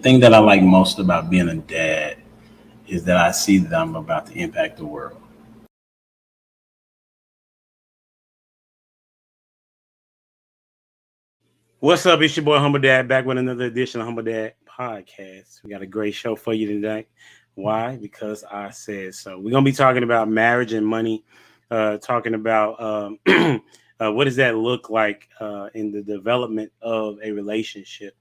thing that I like most about being a dad is that I see that I'm about to impact the world. What's up? It's your boy Humble Dad back with another edition of Humble Dad Podcast. We got a great show for you tonight. Why? Because I said so. We're gonna be talking about marriage and money. Talking about what does that look like in the development of a relationship.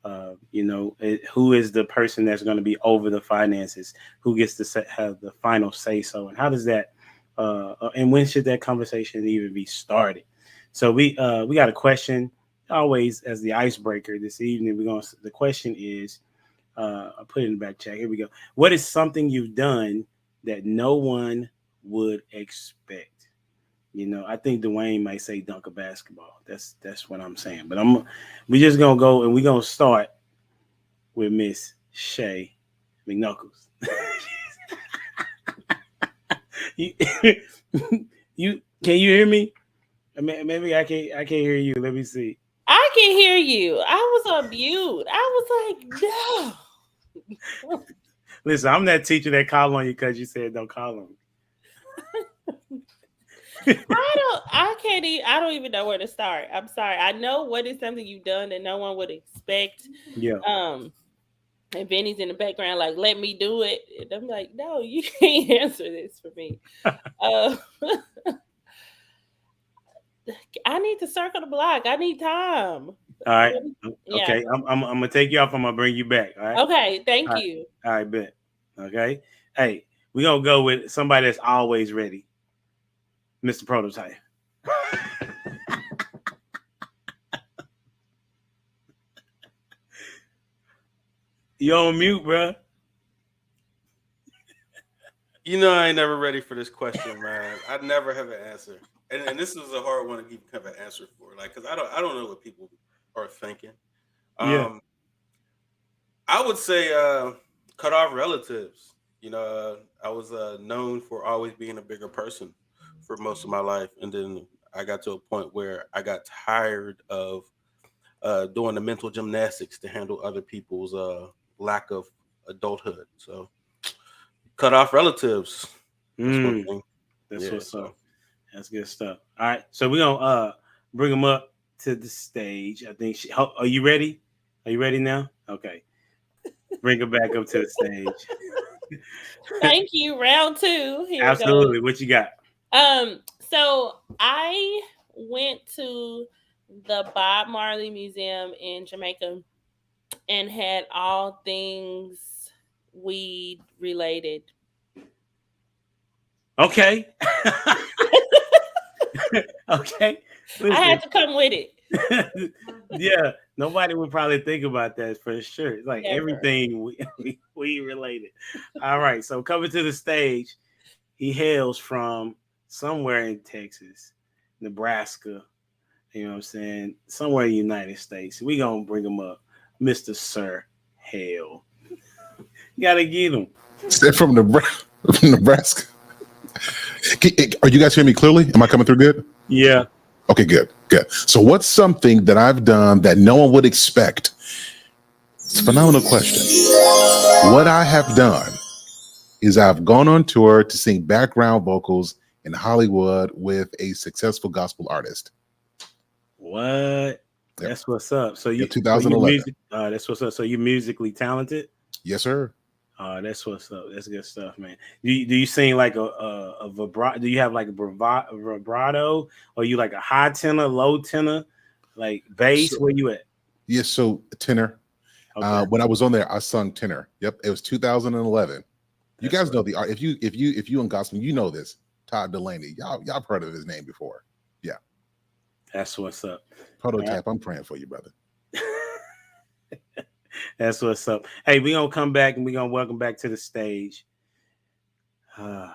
Who is the person that's going to be over the finances? Who gets to have the final say so? And how does that? And when should that conversation even be started? So we got a question always as the icebreaker this evening. The question is, I'll put it in the back chat. Here we go. What is something you've done that no one would expect? I think Dwayne might say dunk a basketball. That's what I'm saying. But we just gonna go and we're gonna start with Miss Shay McKnuckles. you, you can you hear me? Maybe I can't hear you. Let me see. I can hear you. I was on mute. I was like, no. Listen, I'm that teacher that called on you because you said don't call on me. I don't even know where to start. I'm sorry. I know what is something you've done that no one would expect. Yeah. And Benny's in the background like, let me do it. And I'm like, no, you can't answer this for me. I need to circle the block. I need time. All right. Yeah. Okay. I'm gonna take you off. I'm gonna bring you back. All right. Okay. Thank you. All right, bet. Okay. Hey, we're gonna go with somebody that's always ready. Mr. Prototype. You on mute, bro. I ain't never ready for this question, man. I never have an answer, and this is a hard one to even have an answer for, like, because I don't know what people are thinking. Yeah. I would say cut off relatives. I was known for always being a bigger person for most of my life, and then I got to a point where I got tired of doing the mental gymnastics to handle other people's lack of adulthood. So cut off relatives. That's what's up. That's good stuff. All right, so we're gonna bring them up to the stage. I think are you ready? Are you ready now? Okay. Bring her back up to the stage. Thank you. Round 2. Here Absolutely. What you got? So I went to the Bob Marley Museum in Jamaica and had all things weed related. Okay. Okay. Listen. I had to come with it. Yeah, nobody would probably think about that for sure. It's like everything we related. All right, so coming to the stage, he hails from somewhere in Texas, Nebraska. You know what I'm saying? Somewhere in the United States. We gonna bring him up, Mr. Sir Hale. You gotta get him. They're from Nebraska. Are you guys hearing me clearly? Am I coming through good? Yeah. Okay, good. So what's something that I've done that no one would expect? It's a phenomenal question. What I have done is I've gone on tour to sing background vocals in Hollywood with a successful gospel artist. What? Yep. That's what's up. So you 2011. That's what's up. So you're musically talented? Yes, sir. That's what's up. That's good stuff, man. Do you sing like a vibrato? Do you have like a vibrato, or you like a high tenor, low tenor, like bass? Where you at? Yes, so tenor. Okay. When I was on there, I sung tenor. Yep, it was 2011. You guys know the art. If you in gospel, you know this. Todd Delaney. Y'all have heard of his name before. Yeah. That's what's up. Prototype. I'm praying for you, brother. That's what's up. Hey, we're going to come back and we're going to welcome back to the stage. I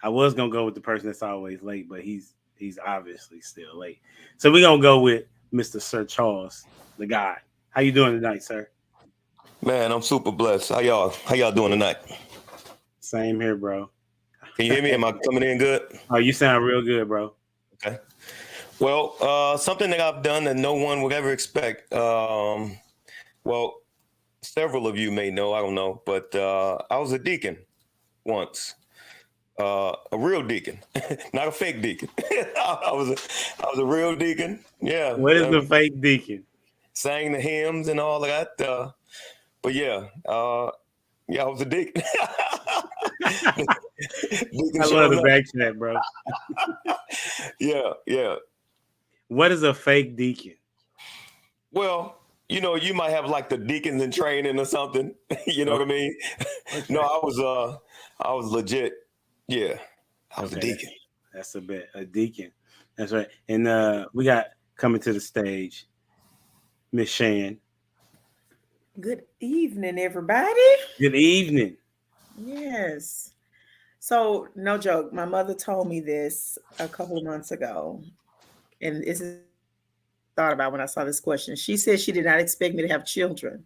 was going to go with the person that's always late, but he's obviously still late. So we're going to go with Mr. Sir Charles, the guy. How you doing tonight, sir? Man, I'm super blessed. How y'all doing tonight? Same here, bro. Can you hear me? Am I coming in good? Oh, you sound real good, bro. Okay. Well, something that I've done that no one would ever expect. Well, several of you may know, I don't know, but I was a deacon once. A real deacon, not a fake deacon. I was a real deacon. Yeah. What is the fake deacon? Sang the hymns and all of that. But yeah, I was a deacon. Deacon I love showed the up. back chat, bro. Yeah. What is a fake deacon? Well, you might have like the deacons in training or something. You know what I mean? No, I was legit. Yeah, I was a deacon. That's a deacon. That's right. And we got coming to the stage, Miss Shan. Good evening, everybody. Good evening. Yes. So, no joke, my mother told me this a couple of months ago, and this is thought about when I saw this question. She said she did not expect me to have children.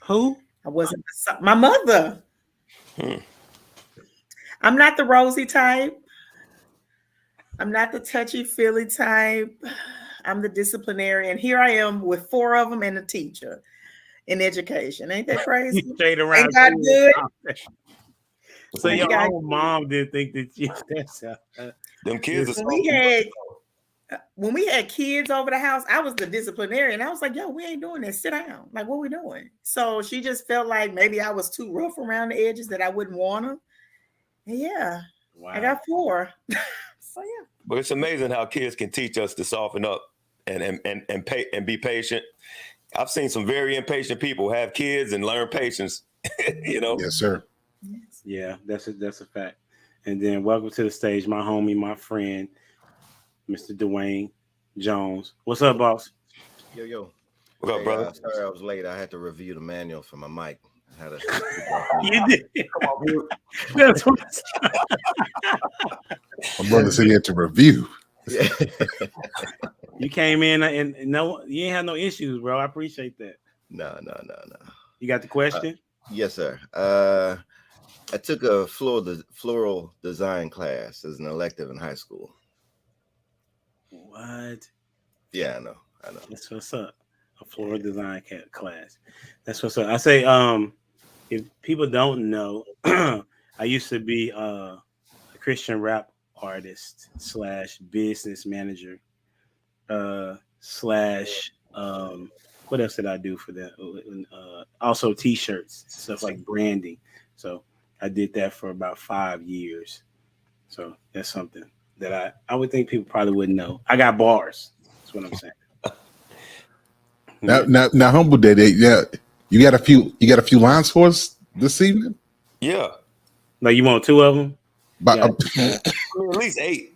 Who? I wasn't my mother. I'm not the rosy type. I'm not the touchy-feely type. I'm the disciplinarian. Here I am with 4 of them and a teacher in education. Ain't that crazy? You stayed around. Ain't God good? So your own mom didn't think that you. That's them kids. When we had kids over the house, I was the disciplinarian. I was like, "Yo, we ain't doing this. Sit down. Like, what we doing?" So she just felt like maybe I was too rough around the edges that I wouldn't want them. Yeah, wow. I got 4. So yeah. But it's amazing how kids can teach us to soften up and be patient. I've seen some very impatient people have kids and learn patience. Yes, sir. Yeah, that's a fact. And then welcome to the stage, my homie, my friend, Mr. Dwayne Jones. What's up, boss? Yo. What up, brother? Sorry I was late. I had to review the manual for my mic. You did. That's what My brother said he had to review. You came in and no, you ain't have no issues, bro. I appreciate that. No. You got the question? Yes, sir. I took a floral design class as an elective in high school. What? Yeah, I know. That's what's up. A floral design class. That's what's up. I say, if people don't know, I used to be a Christian rap artist / business manager / what else did I do for that? Also t-shirts, stuff like branding. So I did that for about 5 years. So that's something that I would think people probably wouldn't know. I got bars. That's what I'm saying. Now, Humble Daddy, yeah, you got a few lines for us this evening? Yeah. Like you want 2 of them? But at least 8.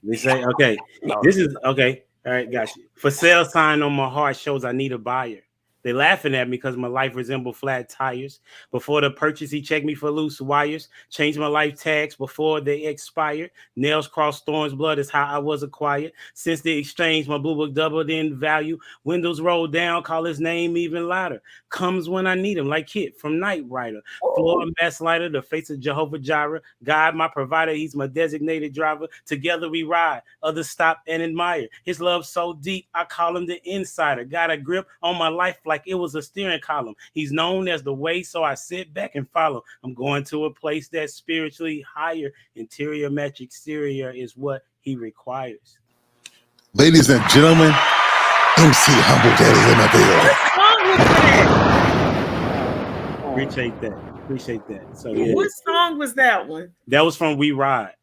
They say, okay, this is okay. All right, got you. For sale sign on my heart shows I need a buyer. They laughing at me because my life resembles flat tires. Before the purchase, he checked me for loose wires. Changed my life tags before they expired. Nails crossed thorns, blood is how I was acquired. Since the exchange, my blue book doubled in value. Windows rolled down, call his name even louder. Comes when I need him, like Kit from Knight Rider. Floor mess lighter, the face of Jehovah Jireh. God, my provider, he's my designated driver. Together we ride, others stop and admire. His love so deep, I call him the insider. Got a grip on my life like it was a steering column. He's known as the way, so I sit back and follow. I'm going to a place that's spiritually higher. Interior match exterior is what he requires. ladies and gentlemen, MC Humble Daddy in the building. Appreciate that. So yeah. What song was that one? That was from We Ride.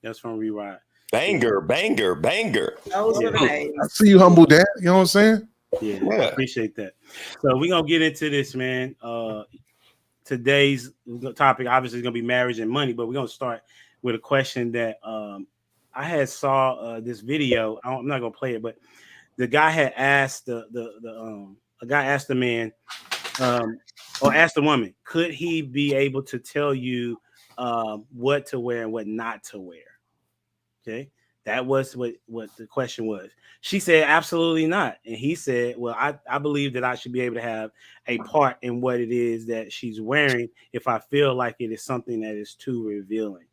That's from We Ride. Banger. Those were the days. I see you, Humble Dad. You know what I'm saying? Yeah, appreciate that. So we're gonna get into this, man. Today's topic obviously is gonna be marriage and money, but we're gonna start with a question that I had saw this video. I'm not gonna play it, but the guy had asked a guy asked the man or asked the woman, could he be able to tell you what to wear and what not to wear? Okay. That was what the question was. She said, absolutely not. And he said, well, I believe that I should be able to have a part in what it is that she's wearing if I feel like it is something that is too revealing.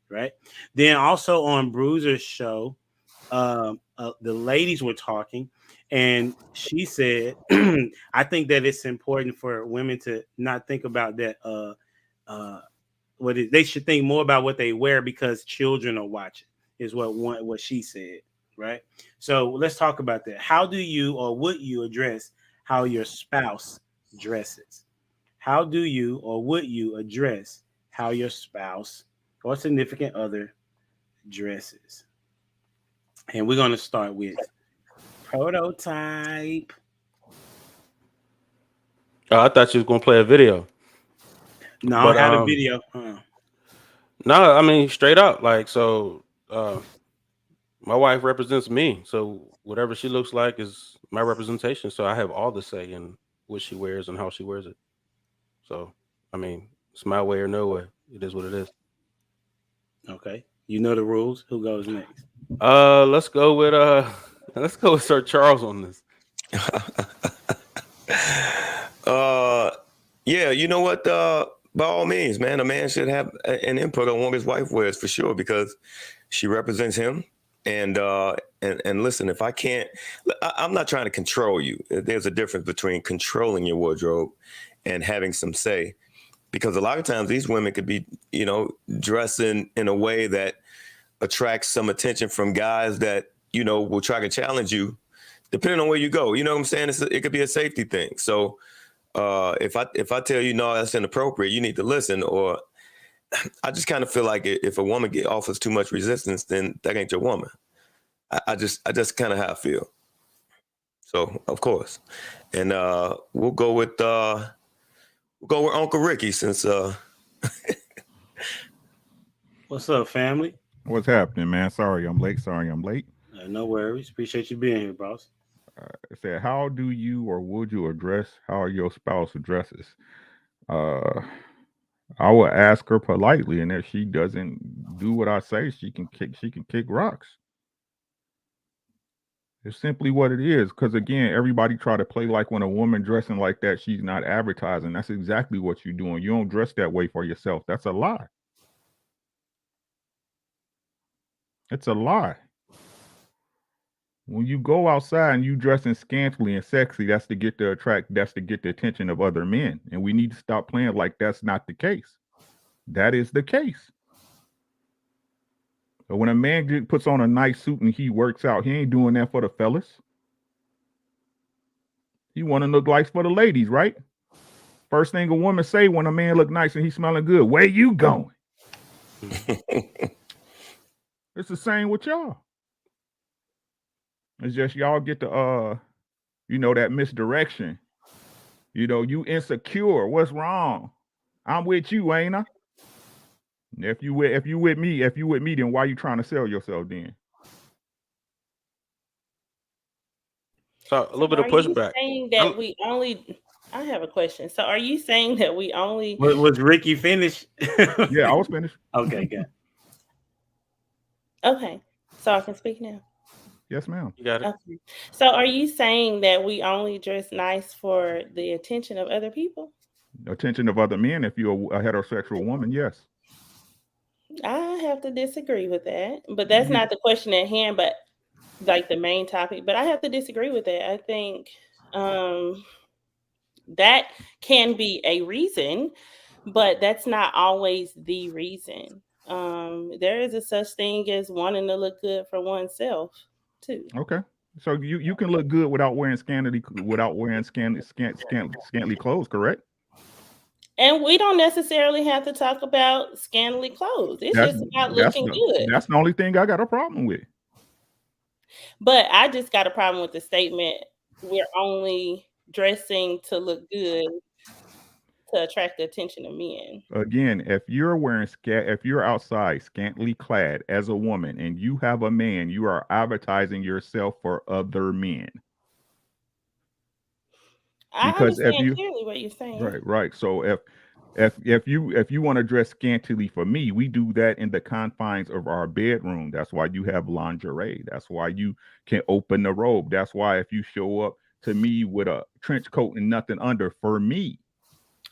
Right. Then also on Bruiser's show, the ladies were talking And she said, I think that it's important for women to not think about that. They should think more about what they wear because children are watching, is what she said. Right. So let's talk about that. How do you or would you address how your spouse dresses? How do you or would you address how your spouse or significant other dresses? And we're going to start with Prototype. Oh, I thought you was gonna play a video. No, But, I had a video. No, I mean straight up. Like, so my wife represents me. So whatever she looks like is my representation. So I have all the say in what she wears and how she wears it. So I mean, it's my way or no way. It is what it is. Okay. You know the rules. Who goes next? Let's go with Sir Charles on this. Yeah, you know what? By all means, man, a man should have an input on what his wife wears for sure, because she represents him. And listen, if I can't, I'm not trying to control you. There's a difference between controlling your wardrobe and having some say, because a lot of times these women could be, dressing in a way that attracts some attention from guys that, will try to challenge you depending on where you go. You know what I'm saying? It could be a safety thing. So if I tell you, no, that's inappropriate, you need to listen. Or I just kind of feel like if a woman offers too much resistance, then that ain't your woman. I just kind of how I feel. So of course, and we'll go with Uncle Ricky since. What's up, family? What's happening, man? Sorry I'm late. No worries. Appreciate you being here, boss. It said, how do you or would you address how your spouse dresses? I would ask her politely, and if she doesn't do what I say, she can kick rocks. It's simply what it is. Because again, everybody try to play like when a woman dressing like that, she's not advertising. That's exactly what you're doing. You don't dress that way for yourself. That's a lie. It's a lie. When you go outside and you dressing scantily and sexy, that's to get the attention of other men. And we need to stop playing like that's not the case. That is the case. But when a man puts on a nice suit and he works out, he ain't doing that for the fellas. He want to look nice for the ladies, right? First thing a woman say when a man look nice and he's smelling good, where you going? It's the same with y'all. It's just y'all get the that misdirection. You insecure. What's wrong? I'm with you, ain't I? If you with me, then why you trying to sell yourself then? So a little bit of pushback. Saying that I have a question. So are you saying that we only Was Ricky finished? Yeah, I was finished. Okay, good. Okay. So I can speak now. Yes, ma'am. You got it. Okay. So are you saying that we only dress nice for the attention of other people? Attention of other men. If you're a heterosexual woman, yes. I have to disagree with that, but that's not the question at hand, but like the main topic. But I have to disagree with that. I think that can be a reason, but that's not always the reason. There is a such thing as wanting to look good for oneself too. Okay. So you can look good without wearing scantily clothes, correct? And we don't necessarily have to talk about scantily clothes. It's just about looking good. That's the only thing I got a problem with. But I just got a problem with the statement, we're only dressing to look good to attract the attention of men. Again, if you're outside scantily clad as a woman and you have a man, you are advertising yourself for other men. I understand clearly what you're saying. Right. So if you want to dress scantily for me, we do that in the confines of our bedroom. That's why you have lingerie. That's why you can open the robe. That's why if you show up to me with a trench coat and nothing under, for me.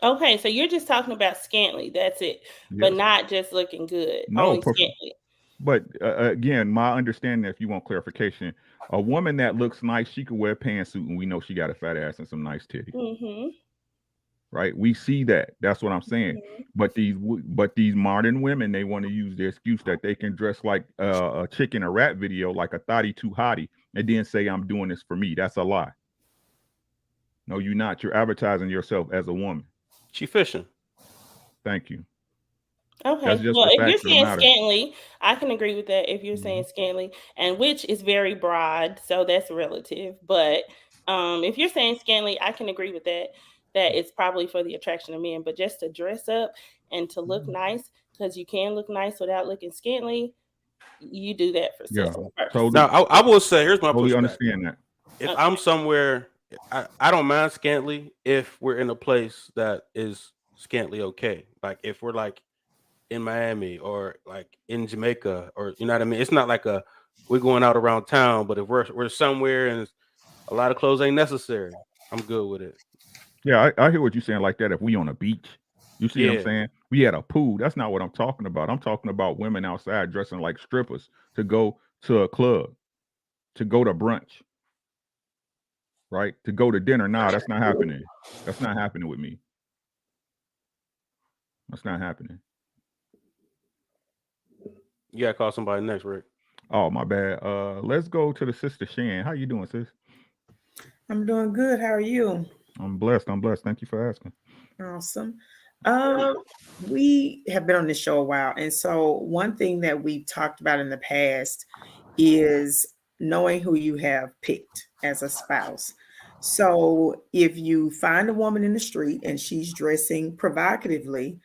Okay, so you're just talking about scantily. That's it, but not just looking good. No, only scantily. But again, my understanding, if you want clarification, a woman that looks nice, she could wear a pantsuit, and we know she got a fat ass and some nice titties, Mm-hmm. right? We see that. That's what I'm saying. Mm-hmm. But these modern women, they want to use the excuse that they can dress like a chick in a rap video, like a thotty too hottie, and then say, "I'm doing this for me." That's a lie. No, you're not. You're advertising yourself as a woman. She fishing. Thank you. Okay. That's just Well, the if you're fact of the saying matter. scantily, I can agree with that. If you're Mhm. saying scantily, and which is very broad, so that's relative. But if you're saying scantily, I can agree with that. That it's probably for the attraction of men, but just to dress up and to look nice, because you can look nice without looking scantily. You do that for Yeah, sexual purposes. totally, Now, I will say, here's my totally pushback. understand that. If Okay. I'm somewhere, I don't mind scantily if we're in a place that is scantily okay. Like if we're like in Miami or like in Jamaica, or you know what I mean. It's not like we're going out around town, but if we're somewhere and a lot of clothes ain't necessary, I'm good with it. Yeah, I hear what you're saying like that. If we on a beach, you see what I'm Yeah. saying? We at a pool. That's not what I'm talking about. I'm talking about women outside dressing like strippers to go to a club, to go to brunch, right? To go to dinner. Nah, that's not happening. That's not happening with me. That's not happening. You gotta call somebody next, Rick. Oh, my bad. Let's go to the sister Shan. How you doing, sis? I'm doing good. How are you? I'm blessed. I'm blessed. Thank you for asking. Awesome. We have been on this show a while, and so one thing that we've talked about in the past is knowing who you have picked as a spouse. So if you find a woman in the street and she's dressing provocatively,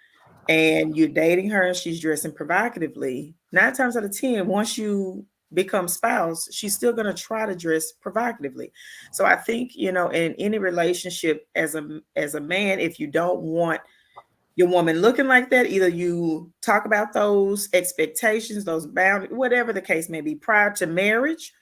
and you're dating her and she's dressing provocatively, 9 times out of 10, once you become spouse, she's still going to try to dress provocatively. So I think, in any relationship as a man, if you don't want your woman looking like that, either you talk about those expectations, those boundaries, whatever the case may be, prior to marriage,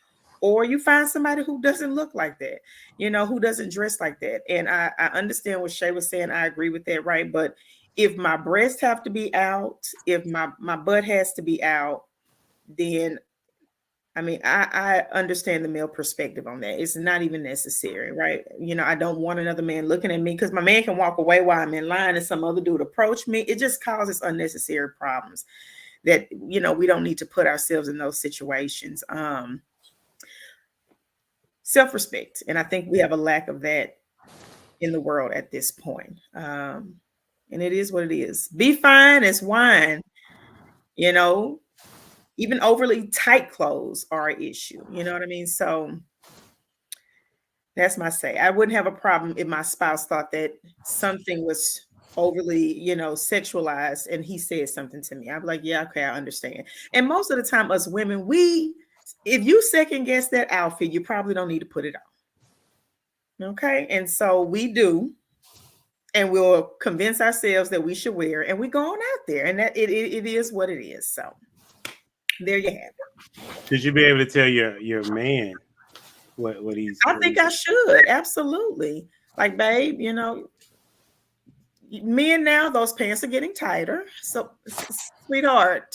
or you find somebody who doesn't look like that, who doesn't dress like that. And I understand what Shay was saying. I agree with that, right? But if my breasts have to be out, if my butt has to be out, then I understand the male perspective on that. It's not even necessary, right? I don't want another man looking at me, because my man can walk away while I'm in line and some other dude approach me. It just causes unnecessary problems that, we don't need to put ourselves in those situations. Self-respect. And I think we have a lack of that in the world at this point. And it is what it is. Be fine as wine. Even overly tight clothes are an issue. You know what I mean? So that's my say. I wouldn't have a problem if my spouse thought that something was overly, sexualized, and he said something to me. I'd be like, yeah, okay, I understand. And most of the time, us women, if you second guess that outfit, you probably don't need to put it on. Okay. And so we do. And we'll convince ourselves that we should wear, and we go on out there, and that it is what it is. So there you have it. Should you be able to tell your man what he's? I think I should, absolutely. Like, babe, men now, those pants are getting tighter. So, sweetheart,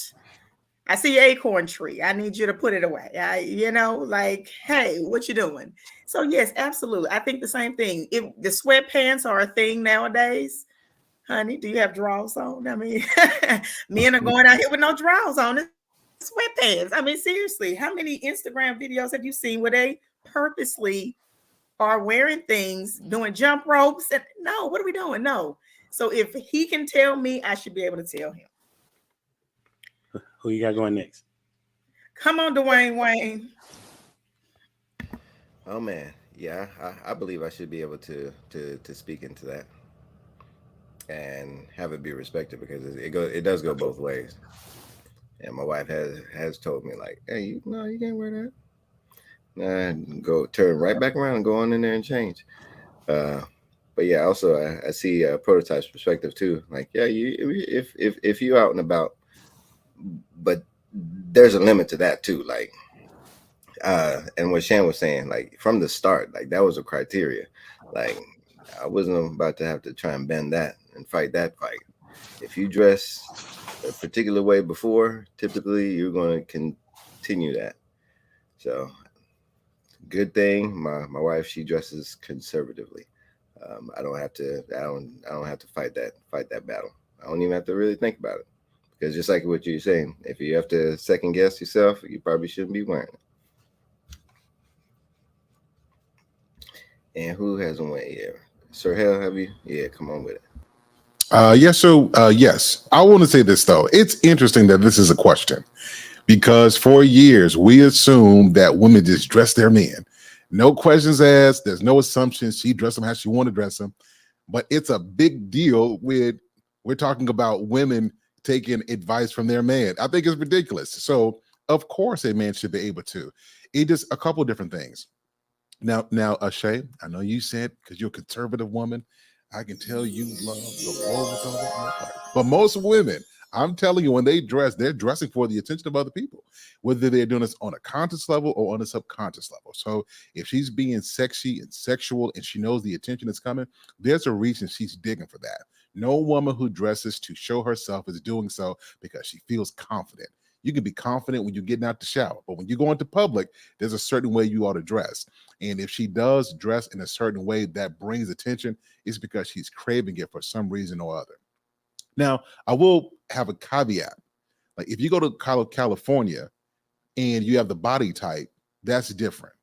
I see your acorn tree. I need you to put it away. Hey, what you doing? So yes, absolutely. I think the same thing. If the sweatpants are a thing nowadays, honey, do you have drawers on? I mean, men are going out here with no drawers on, and sweatpants. Seriously, how many Instagram videos have you seen where they purposely are wearing things, doing jump ropes? And no, what are we doing? No. So if he can tell me, I should be able to tell him. Who you got going next? Come on, Dwayne Wayne. Oh man, yeah, I believe I should be able to speak into that and have it be respected, because it does go both ways. And my wife has told me, like, hey, you can't wear that. Go turn right back around and go on in there and change. But yeah, also I see Prototype's perspective too. Like, yeah, if you out and about, but there's a limit to that too. Like, and what Shan was saying, like from the start, like that was a criteria. Like, I wasn't about to have to try and bend that and fight that fight. If you dress a particular way before, typically you're going to continue that. So, good thing my wife, she dresses conservatively. I don't have to fight that battle. I don't even have to really think about it, because just like what you're saying, if you have to second guess yourself, you probably shouldn't be wearing it. And who hasn't went here? Sir Hell, have you? Yeah, come on with it. Yes. I want to say this though. It's interesting that this is a question, because for years we assumed that women just dress their men. No questions asked. There's no assumptions. She dress them how she want to dress them. But it's a big deal when we're talking about women taking advice from their man. I think it's ridiculous. So of course a man should be able to. It just a couple of different things. Now, Shay, I know you said, because you're a conservative woman, I can tell you love the Lord with all of your heart. But most women, I'm telling you, when they dress, they're dressing for the attention of other people, whether they're doing this on a conscious level or on a subconscious level. So if she's being sexy and sexual and she knows the attention is coming, there's a reason she's digging for that. No woman who dresses to show herself is doing so because she feels confident. You can be confident when you're getting out the shower, but when you go into public, there's a certain way you ought to dress. And if she does dress in a certain way that brings attention, it's because she's craving it for some reason or other. Now, I will have a caveat. Like if you go to California and you have the body type, that's different.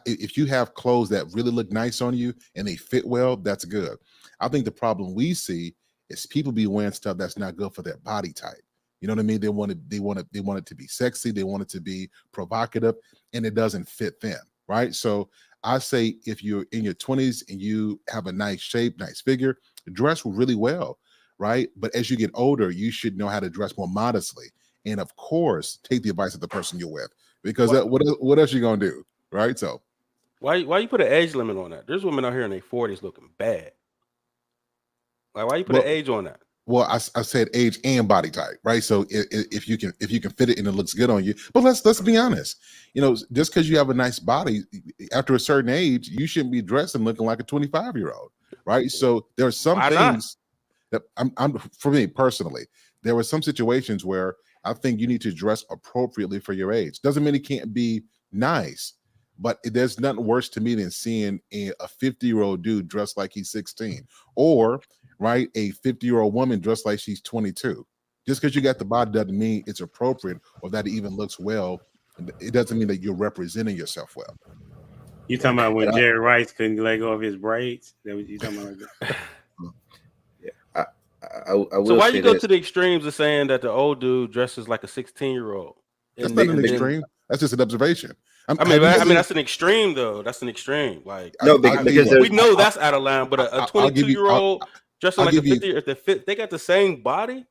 If you have clothes that really look nice on you and they fit well, that's good. I think the problem we see is people be wearing stuff that's not good for their body type. You know what I mean? They want it to be sexy. They want it to be provocative, and it doesn't fit them, right? So I say if you're in your 20s and you have a nice shape, nice figure, dress really well, right? But as you get older, you should know how to dress more modestly. And of course, take the advice of the person you're with, because what else you gonna do, right? So why you put an age limit on that? There's women out here in their 40s looking bad. Like, why you put an age on that? Well, I said age and body type, right? So if you can fit it and it looks good on you, but let's be honest, you know, just because you have a nice body, after a certain age, you shouldn't be dressing looking like a 25-year-old, right? So there are some things that I'm for me personally, there were some situations where I think you need to dress appropriately for your age. Doesn't mean it can't be nice, but there's nothing worse to me than seeing a 50-year-old dude dressed like he's 16, or right, a 50-year-old woman dressed like she's 22. Just because you got the body doesn't mean it's appropriate or that it even looks well. It doesn't mean that you're representing yourself well. You talking about when Jerry Rice couldn't let go of his braids? That was you talking about? Like that? I will. So why you go to the extremes of saying that the old dude dresses like a 16-year-old? That's not an extreme. That's just an observation. I mean, that's an extreme though. That's an extreme. Like, no, because we know that's out of line. But a 22-year-old dressing like a 50, if they got the same body,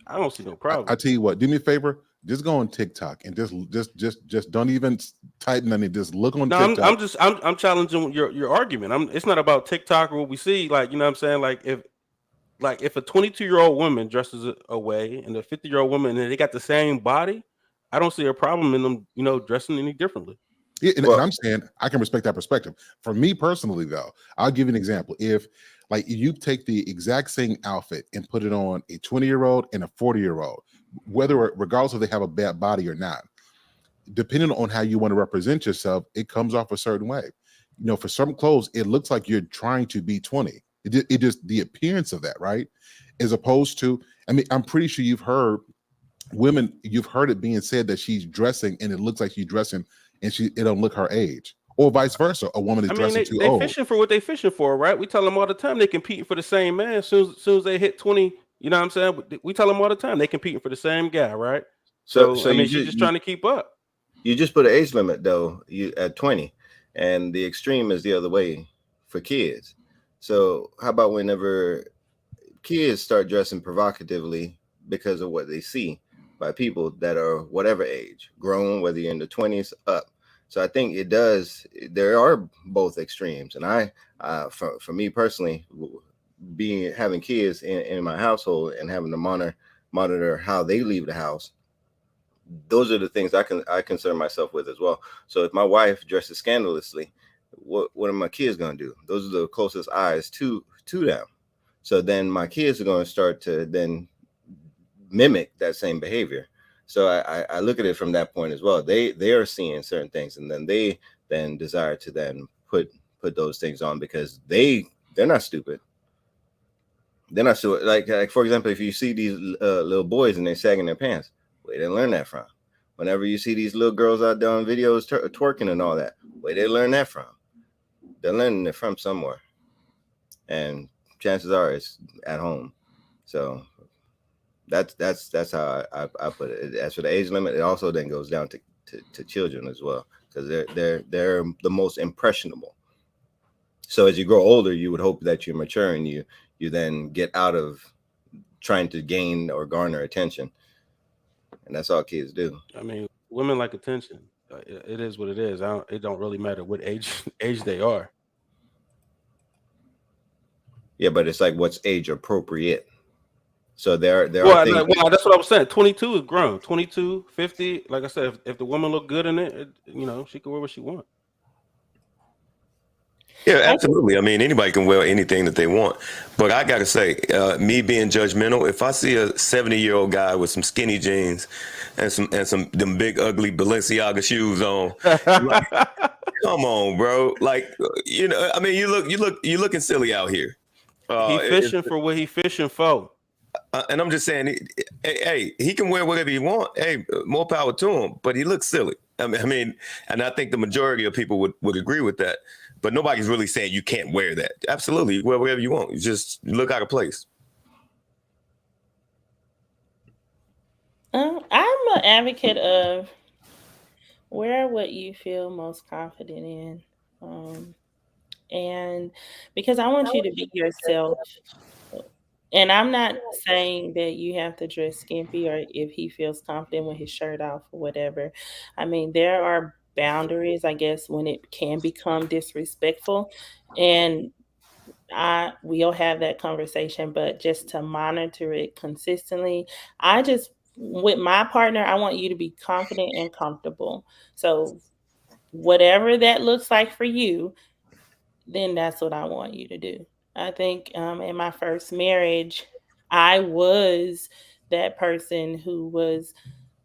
I don't see no problem. I tell you what, do me a favor, just go on TikTok and just don't even type nothing. Just look on TikTok. I'm challenging your argument. It's not about TikTok or what we see. Like, you know what I'm saying? Like if a 22-year-old woman dresses a way and a 50-year-old woman and they got the same body, I don't see a problem in them, you know, dressing any differently. Yeah, and I'm saying I can respect that perspective. For me personally, though, I'll give you an example. If you take the exact same outfit and put it on a 20-year-old and a 40-year-old, regardless if they have a bad body or not, depending on how you want to represent yourself, it comes off a certain way. You know, for some clothes, it looks like you're trying to be 20. It just the appearance of that, right? As opposed to, I mean, I'm pretty sure you've heard it being said that she's dressing and it looks like she's dressing and it don't look her age, or vice versa. A woman is dressing too old. They're fishing for what they fishing for, right? We tell them all the time they competing for the same man. As soon as they hit 20, you know what I'm saying? We tell them all the time they competing for the same guy, right? So I mean, she's just trying to keep up. You just put an age limit though, you at 20, and the extreme is the other way for kids. So how about whenever kids start dressing provocatively because of what they see by people that are whatever age, grown, whether you're in the 20s up. So I think there are both extremes. And for me personally, having kids in my household and having to monitor how they leave the house, those are the things I concern myself with as well. So if my wife dresses scandalously, what are my kids going to do? Those are the closest eyes to them. So then my kids are going to start to then mimic that same behavior. So I look at it from that point as well. They are seeing certain things, and then they then desire to then put those things on because they're not stupid. They're not so like for example, if you see these little boys and they're sagging their pants, where they learn that from? Whenever you see these little girls out there on videos twerking and all that, where they learn that from? They're learning it from somewhere, and chances are it's at home. So that's how I put it. As for the age limit, it also then goes down to children as well, because they're the most impressionable. So as you grow older, you would hope that you mature and you then get out of trying to gain or garner attention, and that's all kids do. I mean, women like attention. It is what it is. It don't really matter what age they are. Yeah, but it's like what's age appropriate. So there are things. Well, that's what I was saying. 22 is grown. 22, 50. Like I said, if the woman look good in it, she can wear what she wants. Yeah, absolutely. I mean, anybody can wear anything that they want. But I got to say, me being judgmental, if I see a 70-year-old guy with some skinny jeans and some them big ugly Balenciaga shoes on, like, come on, bro. Like, I mean, you looking silly out here. He fishing for what he fishing for. And I'm just saying, hey, he can wear whatever he want. Hey, more power to him. But he looks silly. I mean, and I think the majority of people would agree with that. But nobody's really saying you can't wear that. Absolutely, you wear whatever you want. You just look out of place. I'm an advocate of wear what you feel most confident in. And because I want you to be yourself. And I'm not saying that you have to dress skimpy or if he feels confident with his shirt off or whatever. I mean, there are boundaries, I guess, when it can become disrespectful. And we'll have that conversation, but just to monitor it consistently, with my partner, I want you to be confident and comfortable. So whatever that looks like for you, then that's what I want you to do. I think in my first marriage, I was that person who was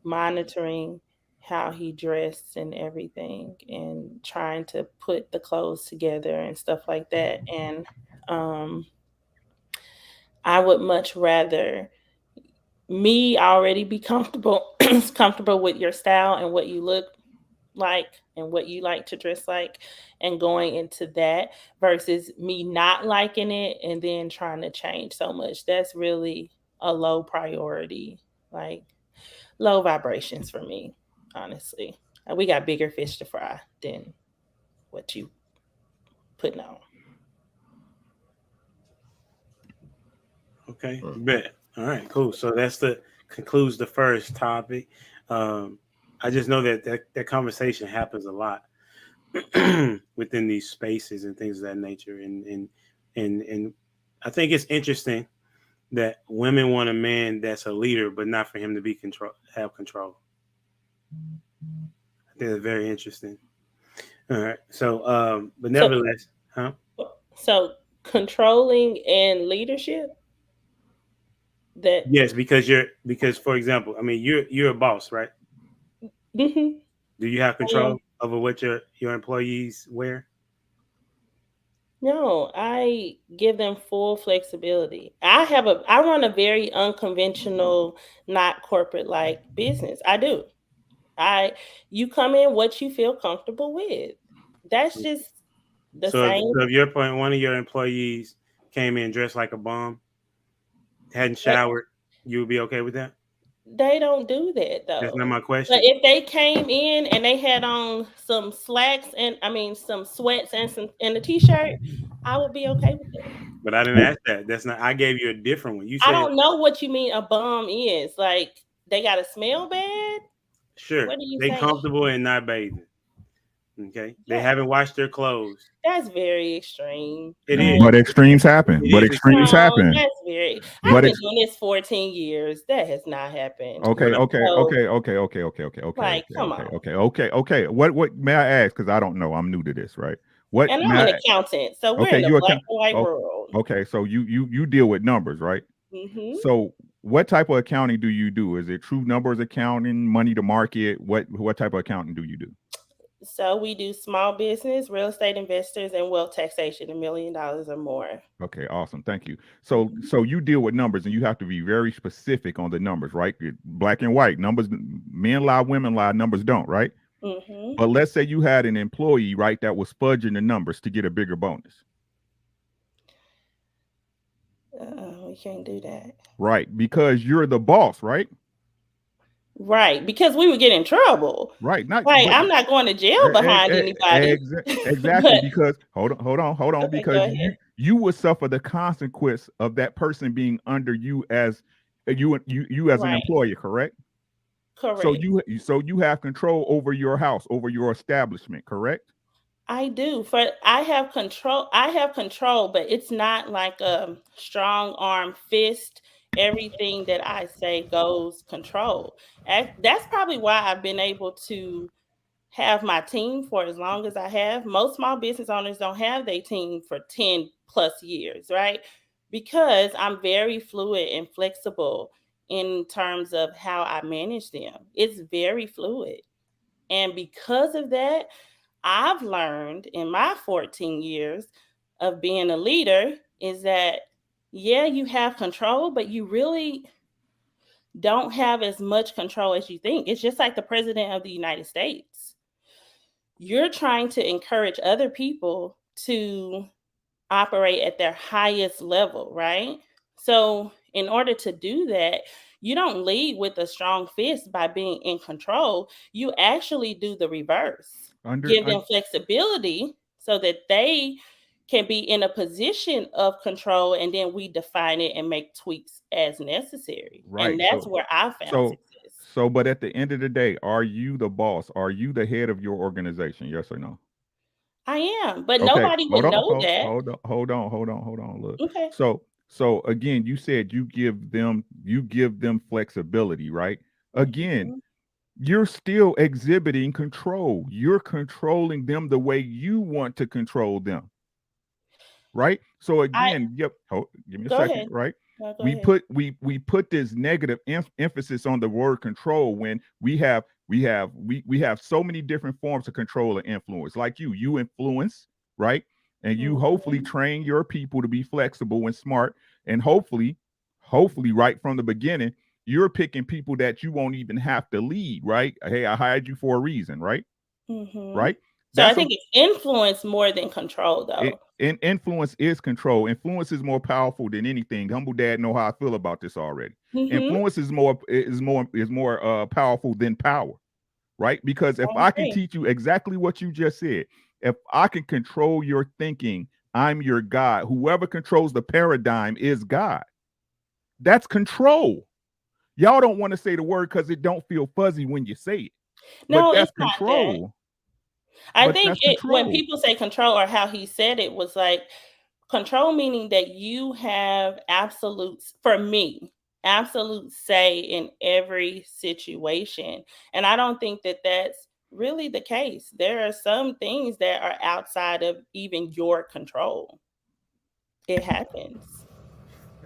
monitoring how he dressed and everything and trying to put the clothes together and stuff like that. And I would much rather me already be comfortable with your style and what you look like and what you like to dress like and going into that versus me not liking it and then trying to change so much. That's really a low priority, like low vibrations for me, honestly. We got bigger fish to fry than what you putting on. Okay, bet. All right, cool. So concludes the first topic. I just know that conversation happens a lot within these spaces and things of that nature. And I think it's interesting that women want a man that's a leader, but not for him to have control. I think that's very interesting. All right. So, but nevertheless, So controlling and leadership. Yes, because for example, I mean, you're a boss, right? Mm-hmm. Do you have control over what your employees wear? No, I give them full flexibility. I run a very unconventional, not corporate like business. I do. You come in what you feel comfortable with. That's just the same. So if your point, one of your employees came in dressed like a bum, hadn't showered, you would be okay with that? They don't do that though. That's not my question. But if they came in and they had on some slacks and some sweats and a t-shirt, I would be okay with that. But I didn't ask that. That's not. I gave you a different one. You said I don't know what you mean a bum is. Like they gotta smell bad? Sure. What are you saying? comfortable and not bathing. Okay. Yeah. They haven't washed their clothes. That's very extreme. It is. But extremes happen. That's very. I've been doing this 14 years. That has not happened. Okay. Like, come on. Okay. What may I ask? Because I don't know. I'm new to this, right? And I'm an accountant, so we're in a black and white world. Okay, so you deal with numbers, right? Mm-hmm. So what type of accounting do you do? Is it true numbers accounting, money to market? What type of accounting do you do? So we do small business, real estate investors, and wealth taxation, $1 million or more. Okay, awesome. Thank you. So you deal with numbers and you have to be very specific on the numbers, right? Black and white numbers, men lie, women lie, numbers don't, right? Mm-hmm. But let's say you had an employee, right, that was fudging the numbers to get a bigger bonus. We can't do that. Right, because you're the boss, right? Right, because we would get in trouble. Right, I'm not going to jail behind anybody. Exactly, because hold on, Okay, because you would suffer the consequence of that person being under you as you as an employer, correct? Correct. So you have control over your house, over your establishment, correct? I do. I have control, but it's not like a strong arm fist. Everything that I say goes control. That's probably why I've been able to have my team for as long as I have. Most small business owners don't have their team for 10 plus years, right? Because I'm very fluid and flexible in terms of how I manage them. It's very fluid. And because of that, I've learned in my 14 years of being a leader is that, yeah, you have control, but you really don't have as much control as you think. It's just like the president of the United States. You're trying to encourage other people to operate at their highest level, right? So in order to do that, you don't lead with a strong fist by being in control. You actually do the reverse. Give them flexibility so that they can be in a position of control, and then we define it and make tweaks as necessary. Right. And that's where I found success. So, but at the end of the day, are you the boss? Are you the head of your organization? Yes or no? I am, but nobody would know that. Hold on. Look. Okay. So again, you said you give them flexibility, right? Again, you're still exhibiting control. You're controlling them the way you want to control them. Right? So again, give me a second, ahead. right? No, we put this negative emphasis on the word control when we have so many different forms of control and influence. Like you influence, right? And you hopefully train your people to be flexible and smart, and hopefully right from the beginning, you're picking people that you won't even have to lead, right? Hey, I hired you for a reason, right? Right? So I think it's influence more than control, though. Influence is control. Influence is more powerful than anything. Humble Dad know how I feel about this already. Influence is more powerful than power, right? Because if I can teach you exactly what you just said, if I can control your thinking, I'm your God. Whoever controls the paradigm is God. That's control. Y'all don't want to say the word because it don't feel fuzzy when you say it. No, but that's it's not control. That. I think when people say control, or how he said it, was like control meaning that you have absolute say in every situation. And I don't think that that's really the case. There are some things that are outside of even your control. It happens.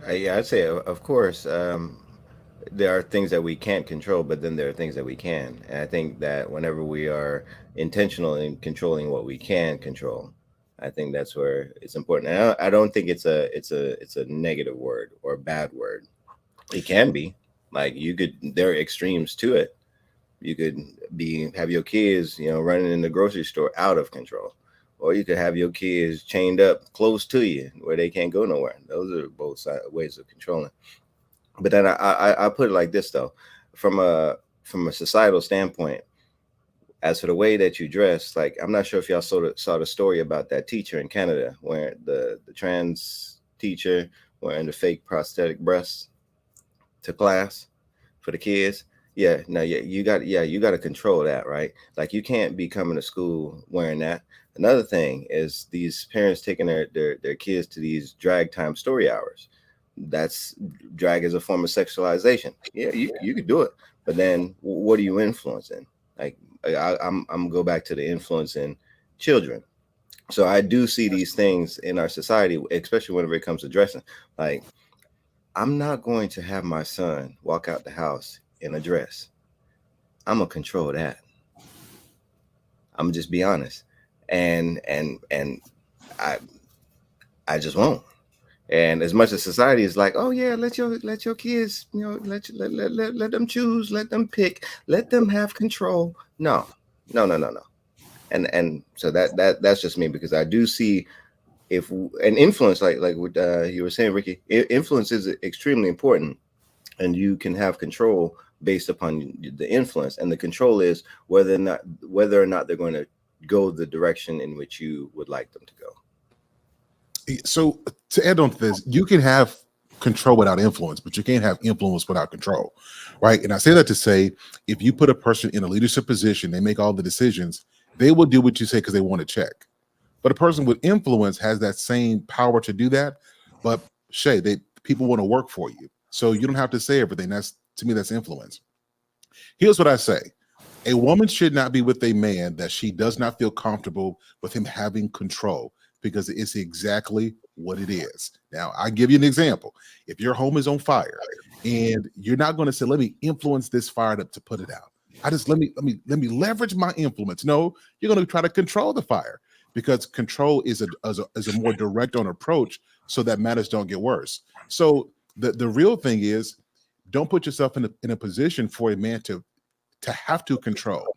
Yeah, I'd say, of course, there are things that we can't control, but then there are things that we can. And I think that whenever we are intentional in controlling what we can control, I think that's where it's important. And I don't think it's a negative word or a bad word. It can be like there are extremes to it. You could have your kids, running in the grocery store out of control, or you could have your kids chained up close to you where they can't go nowhere. Those are both ways of controlling. But then I put it like this, though, from a societal standpoint, as for the way that you dress, like, I'm not sure if y'all saw the story about that teacher in Canada where the trans teacher wearing the fake prosthetic breasts to class for the kids. Yeah, no, you got to control that, right? Like, you can't be coming to school wearing that. Another thing is these parents taking their kids to these drag time story hours. That's drag as a form of sexualization. Yeah, you could do it, but then what are you influencing? Like, I'm go back to the influence in children. So I do see these things in our society, especially whenever it comes to dressing. Like, I'm not going to have my son walk out the house in a dress. I'm gonna control that. I'm just be honest, and I just won't. And as much as society is like, oh yeah, let your kids, let them choose, let them pick, let them have control. No. And so that's just me, because I do see if an influence, like what you were saying, Ricky, influence is extremely important, and you can have control based upon the influence, and the control is whether or not they're going to go the direction in which you would like them to go. So to add on to this, you can have control without influence, but you can't have influence without control, right? And I say that to say, if you put a person in a leadership position, they make all the decisions, they will do what you say because they want to check. But a person with influence has that same power to do that. But Shay, people want to work for you, so you don't have to say everything. To me, that's influence. Here's what I say: a woman should not be with a man that she does not feel comfortable with him having control, because it's exactly what it is. Now, I give you an example. If your home is on fire and you're not going to say, let me influence this fire to put it out. Let me leverage my influence. No, you're going to try to control the fire, because control is a more direct on approach, so that matters don't get worse. So the real thing is, don't put yourself in a position for a man to have to control.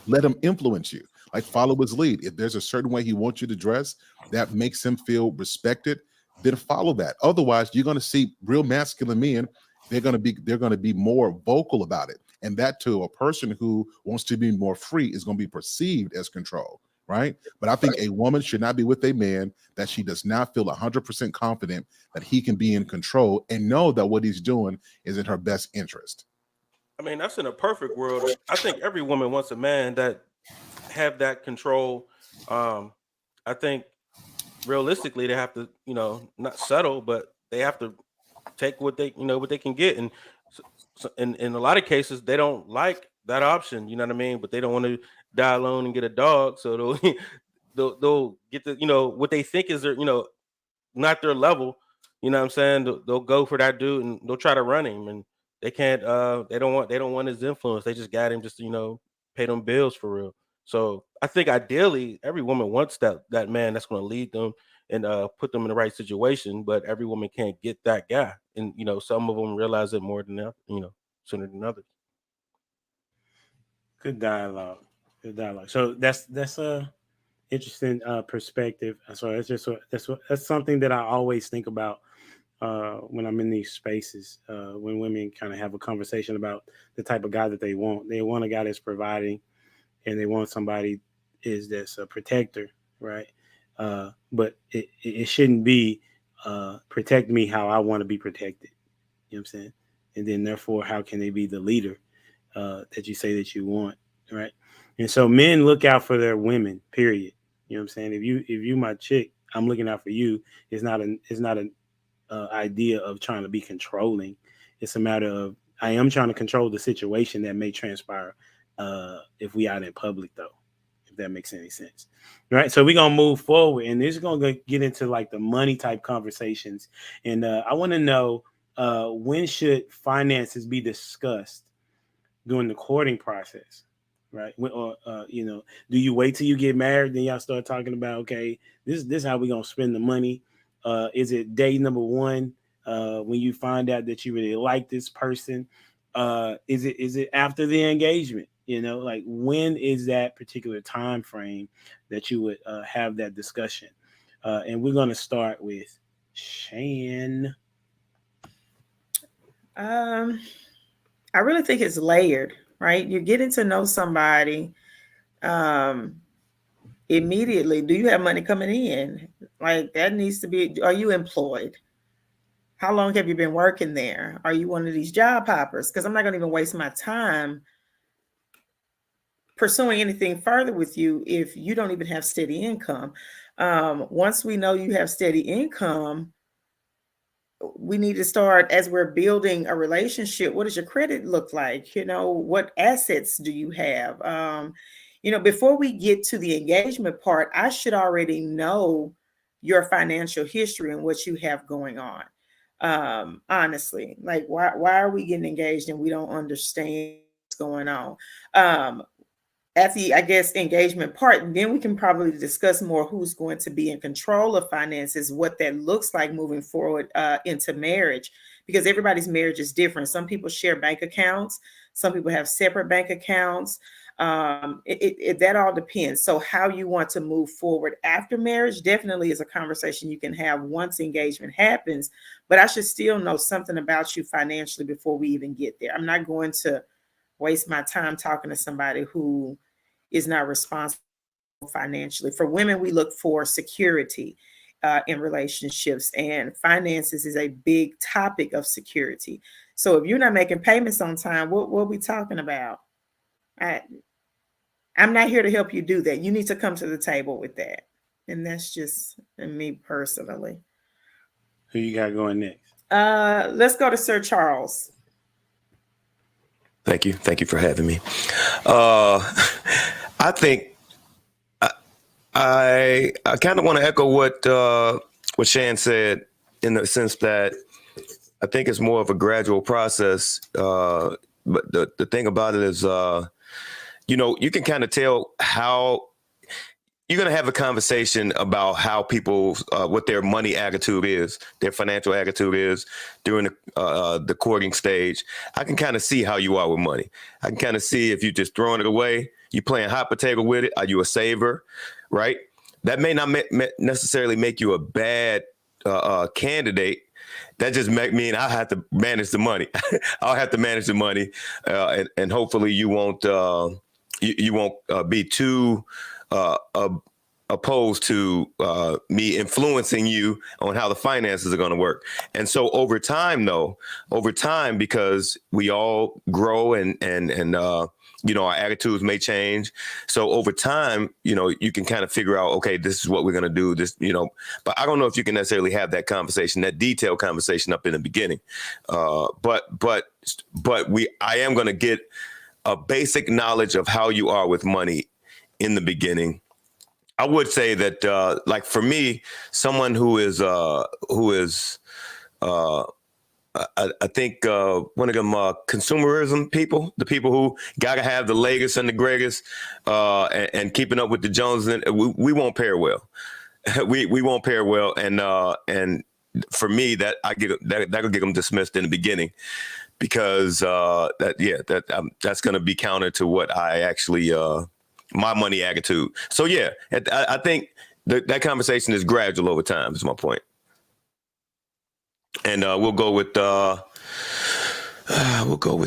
Let him influence you. Like, follow his lead. If there's a certain way he wants you to dress that makes him feel respected, then follow that. Otherwise, you're going to see real masculine men. They're going to be more vocal about it, and that to a person who wants to be more free is going to be perceived as control, right? But I think a woman should not be with a man that she does not feel 100% confident that he can be in control and know that what he's doing is in her best interest. I mean, that's in a perfect world. I think every woman wants a man that have that control. I think realistically they have to, not settle, but they have to take what they can get. And so in a lot of cases, they don't like that option. You know what I mean? But they don't want to die alone and get a dog, so they'll get the what they think is their not their level. You know what I'm saying? They'll go for that dude and they'll try to run him, and they can't. They don't want his influence. They just got him just to pay them bills for real. So I think ideally every woman wants that man that's going to lead them and put them in the right situation. But every woman can't get that guy, and some of them realize it more than sooner than others. Good dialogue. Good dialogue. So that's a interesting perspective. So that's something that I always think about when I'm in these spaces. When women kind of have a conversation about the type of guy that they want. They want a guy that's providing, and they want somebody that's a protector, right? But it shouldn't be protect me how I want to be protected. You know what I'm saying? And then therefore, how can they be the leader that you say that you want, right? And so men look out for their women, period. You know what I'm saying? If you my chick, I'm looking out for you. It's not an idea of trying to be controlling. It's a matter of I am trying to control the situation that may transpire if we out in public, though, if that makes any sense. All right, so we're gonna move forward, and this is gonna get into like the money type conversations. And I want to know when should finances be discussed during the courting process, right? Or do you wait till you get married, then y'all start talking about, okay, this is how we're gonna spend the money? Is it day number one when you find out that you really like this person? Is it after the engagement? Like, when is that particular time frame that you would have that discussion? And we're going to start with Shan. I really think it's layered, right? You're getting to know somebody immediately. Do you have money coming in? Like, that needs to be, are you employed? How long have you been working there? Are you one of these job hoppers? Because I'm not going to even waste my time pursuing anything further with you if you don't even have steady income. Once we know you have steady income, we need to start, as we're building a relationship, what does your credit look like? What assets do you have? Before we get to the engagement part, I should already know your financial history and what you have going on. Honestly, like why are we getting engaged and we don't understand what's going on? At the, I guess, engagement part, then we can probably discuss more who's going to be in control of finances, what that looks like moving forward into marriage, because everybody's marriage is different. Some people share bank accounts, some people have separate bank accounts. That all depends. So how you want to move forward after marriage definitely is a conversation you can have once engagement happens, but I should still know something about you financially before we even get there. I'm not going to waste my time talking to somebody who is not responsible financially. For women, we look for security in relationships, and finances is a big topic of security. So if you're not making payments on time, what are we talking about? I'm not here to help you do that. You need to come to the table with that. And that's just me personally. Who you got going next? Let's go to Sir Charles. Thank you. Thank you for having me. I think I kind of want to echo what Shan said, in the sense that I think it's more of a gradual process. But the thing about it is, you can kind of tell how you're going to have a conversation about how people, what their money attitude is, their financial attitude is during the courting stage. I can kind of see how you are with money. I can kind of see if you're just throwing it away, you playing hot potato with it. Are you a saver, right? That may not necessarily make you a bad candidate. That just mean I have to manage the money. I'll have to manage the money, and hopefully you won't you won't be too opposed to me influencing you on how the finances are going to work. And so over time, because we all grow and our attitudes may change. So over time, you can kind of figure out, okay, this is what we're going to do. This, but I don't know if you can necessarily have that conversation, that detailed conversation up in the beginning. But I am going to get a basic knowledge of how you are with money in the beginning. I would say that, like for me, someone who is I think one of them consumerism people, the people who gotta have the latest and the greatest, and keeping up with the Joneses, we won't pair well. we won't pair well, and for me, that'll get them dismissed in the beginning, because that's gonna be counter to what I actually my money attitude. So yeah, I think that conversation is gradual over time. Is my point. And we'll go with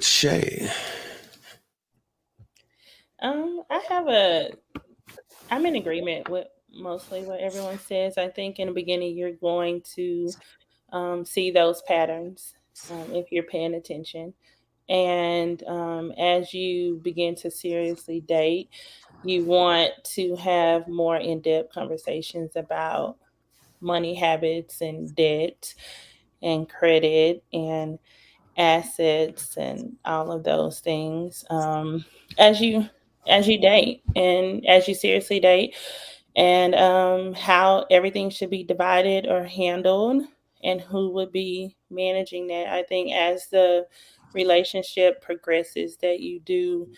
Shay. I'm in agreement with mostly what everyone says. I think in the beginning you're going to see those patterns if you're paying attention. And as you begin to seriously date, you want to have more in-depth conversations about money habits and debt and credit and assets and all of those things as you date and as you seriously date, and how everything should be divided or handled and who would be managing that. I think as the relationship progresses, that you do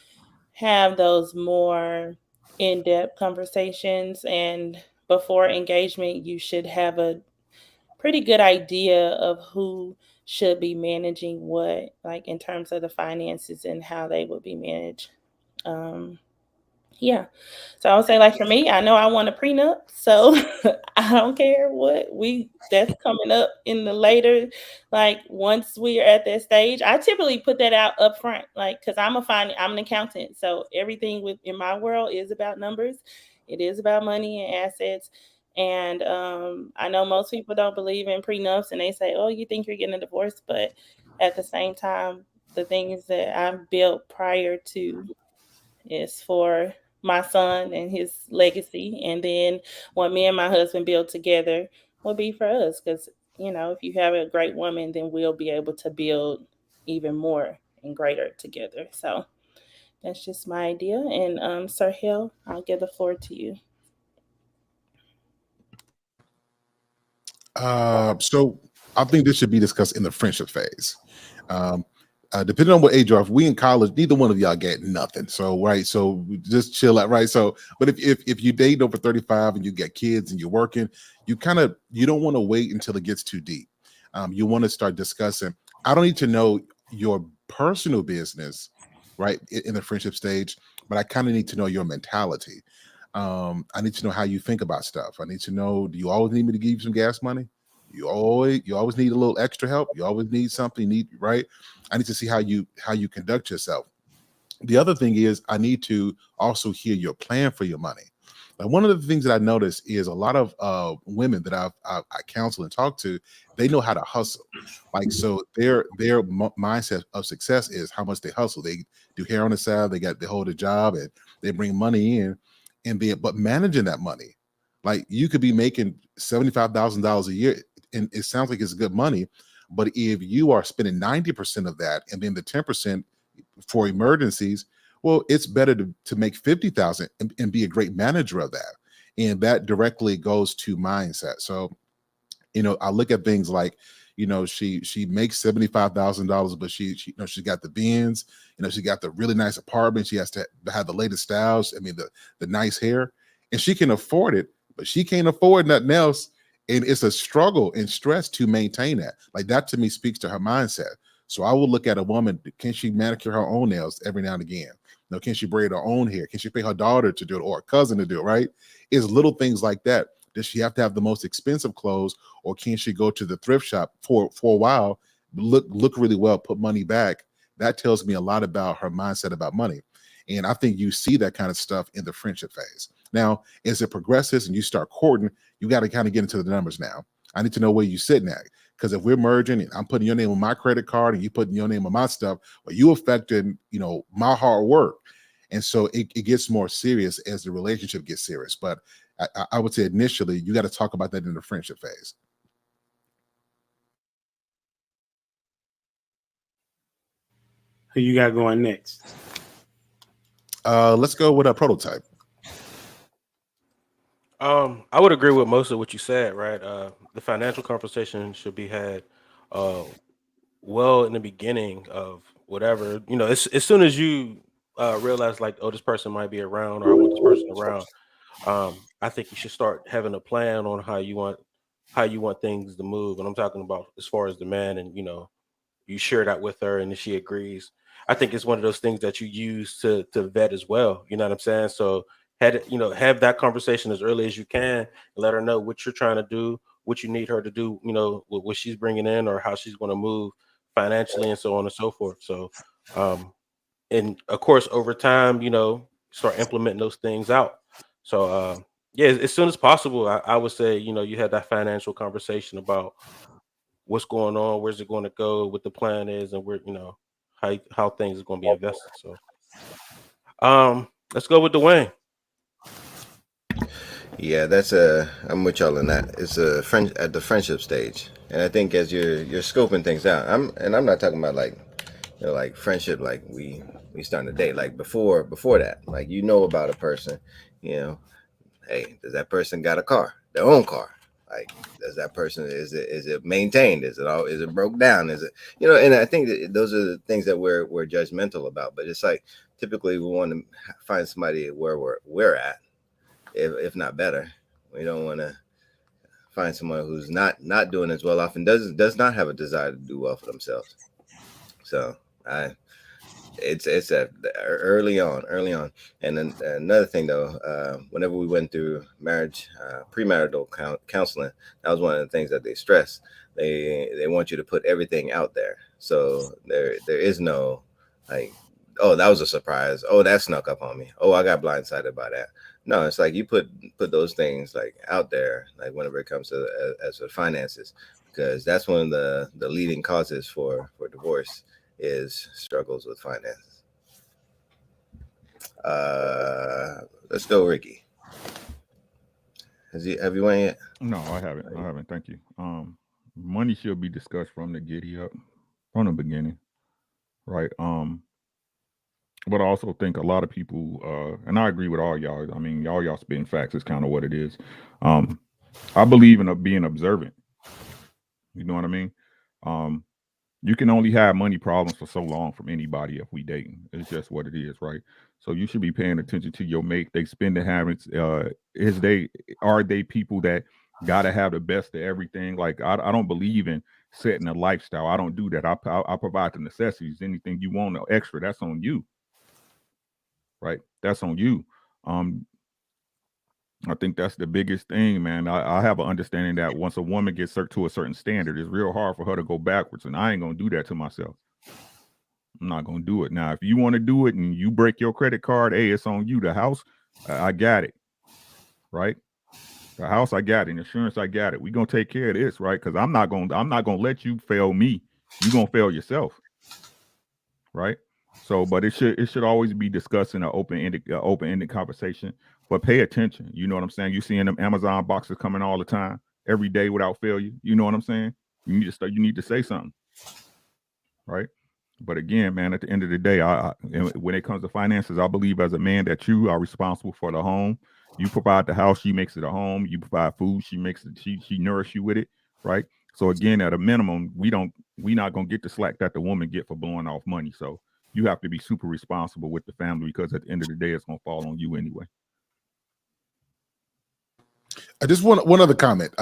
have those more in-depth conversations, and before engagement you should have a pretty good idea of who should be managing what, like in terms of the finances and how they would be managed. Yeah. So I would say, like for me, I know I want a prenup, so I don't care what that's coming up in the later, like once we are at that stage. I typically put that out up front, like because I'm an accountant, so everything in my world is about numbers. It is about money and assets. And I know most people don't believe in prenups, and they say, "Oh, you think you're getting a divorce?" But at the same time, the things that I've built prior to is for my son and his legacy, and then what me and my husband build together will be for us. Because if you have a great woman, then we'll be able to build even more and greater together. So that's just my idea. And Sir Hill, I'll give the floor to you. So I think this should be discussed in the friendship phase. Depending on what age you are, if we in college, neither one of y'all get nothing. So right, so just chill out, right? So, but if you date over 35 and you get kids and you're working, you don't want to wait until it gets too deep. You want to start discussing. I don't need to know your personal business, right, in the friendship stage, but I kind of need to know your mentality. I need to know how you think about stuff. I need to know, do you always need me to give you some gas money? You always need a little extra help. You always need something, right? I need to see how you conduct yourself. The other thing is I need to also hear your plan for your money. Like one of the things that I noticed is a lot of women that I counsel and talk to, they know how to hustle. Like, so their mindset of success is how much they hustle. They do hair on the side, they hold a job and they bring money in, but managing that money, like you could be making $75,000 a year and it sounds like it's good money, but if you are spending 90% of that and then the 10% for emergencies, well, it's better to make 50,000 and be a great manager of that. And that directly goes to mindset. So, I look at things like, she makes $75,000, but she got the Benz, she got the really nice apartment. She has to have the latest styles. I mean, the nice hair, and she can afford it, but she can't afford nothing else. And it's a struggle and stress to maintain that. Like that to me speaks to her mindset. So I will look at a woman, can she manicure her own nails every now and again? Can she braid her own hair? Can she pay her daughter to do it or a cousin to do it, right? It's little things like that. Does she have to have the most expensive clothes, or can she go to the thrift shop for a while, look really well, put money back? That tells me a lot about her mindset about money. And I think you see that kind of stuff in the friendship phase. Now, as it progresses and you start courting, you got to kind of get into the numbers now. I need to know where you're sitting at. Because if we're merging and I'm putting your name on my credit card and you putting your name on my stuff, well, you affecting, my hard work. And so it gets more serious as the relationship gets serious. But I would say initially, you got to talk about that in the friendship phase. Who you got going next? Let's go with a prototype. I would agree with most of what you said, right? The financial conversation should be had well in the beginning of whatever, as soon as you realize like, oh, this person might be around or I want this person around. I think you should start having a plan on how you want things to move. And I'm talking about as far as the man and, you share that with her and if she agrees. I think it's one of those things that you use to vet as well. You know what I'm saying? So have that conversation as early as you can and let her know what you're trying to do, what you need her to do, what she's bringing in or how she's going to move financially and so on and so forth. So, and of course, over time, start implementing those things out. So, as soon as possible, I would say, you had that financial conversation about what's going on, where's it going to go, what the plan is, and where, how things are going to be invested. So, let's go with Dwayne. Yeah, I'm with y'all in that. It's at the friendship stage. And I think as you're scoping things out, I'm not talking about like, like friendship, like we starting to date, like before that, like, about a person, hey, does that person got a car, their own car? Like, does that person, is it maintained? Is it broke down? Is it, and I think that those are the things that we're judgmental about, but it's like, typically we want to find somebody where we're at, if not better. We don't want to find someone who's not doing as well off and does not have a desire to do well for themselves. So it's early on. And then another thing though, whenever we went through marriage, premarital counseling, that was one of the things that they stress. They want you to put everything out there. So there is no like, oh, that was a surprise. Oh, that snuck up on me. Oh, I got blindsided by that. No, it's like you put those things like out there, like whenever it comes to as for finances, because that's one of the leading causes for divorce is struggles with finances. Let's go, Ricky. Have you won yet? No, I haven't. Thank you. Money should be discussed from the giddy up, from the beginning, right? But I also think a lot of people, and I agree with all y'all. I mean, y'all spitting facts is kind of what it is. I believe in being observant. You know what I mean? You can only have money problems for so long from anybody if we dating. It's just what it is, right? So you should be paying attention to your mate. They spending habits. Are they people that gotta have the best of everything? Like I don't believe in setting a lifestyle. I don't do that. I provide the necessities. Anything you want extra, that's on you, right? That's on you. I think that's the biggest thing, man. I have an understanding that once a woman gets to a certain standard, it's real hard for her to go backwards, and I ain't gonna do that to myself. I'm not gonna do it. Now, if you want to do it and you break your credit card, hey, it's on you. The house, I got it, right? The house, I got it. Insurance, I got it. We gonna take care of this, right? Because I'm not gonna let you fail me. You gonna fail yourself, right? So, but it should always be discussed in an open-ended conversation. But pay attention. You know what I'm saying? You seeing them Amazon boxes coming all the time, every day without failure. You know what I'm saying? You need to say something, right? But again, man, at the end of the day, when it comes to finances, I believe as a man that you are responsible for the home. You provide the house, she makes it a home. You provide food, she makes it. She nourish you with it, right? So again, at a minimum, we not gonna get the slack that the woman get for blowing off money. So you have to be super responsible with the family because at the end of the day, it's gonna fall on you anyway. I just want one other comment.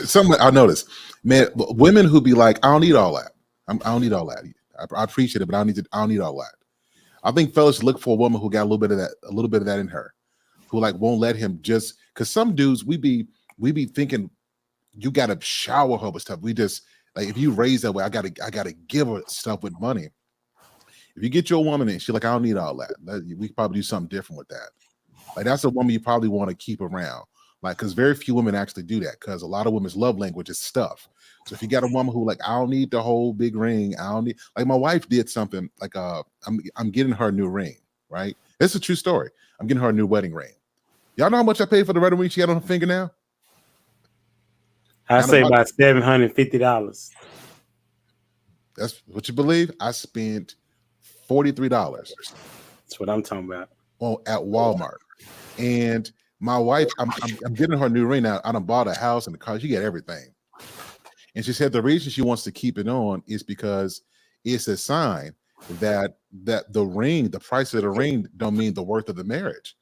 Something I noticed, man, women who be like, I don't need all that. I don't need all that. I appreciate it, but I don't need all that. I think fellas look for a woman who got a little bit of that in her, who like won't let him just because some dudes we be thinking you gotta shower her with stuff. We just like if you raise that way, I gotta give her stuff with money. If you get your woman and she's like, I don't need all that, we probably do something different with that. Like that's a woman you probably want to keep around. Like, because very few women actually do that because a lot of women's love language is stuff. So if you got a woman who like, I don't need the whole big ring. I don't need, like my wife did something like, I'm getting her a new ring, right? It's a true story. I'm getting her a new wedding ring. Y'all know how much I paid for the wedding ring she had on her finger now? I say about $750. That's what you believe? I spent $43. That's what I'm talking about. At Walmart. And my wife, I'm getting her a new ring now. I done bought a house and the car. She got everything. And she said the reason she wants to keep it on is because it's a sign that the ring, the price of the ring don't mean the worth of the marriage.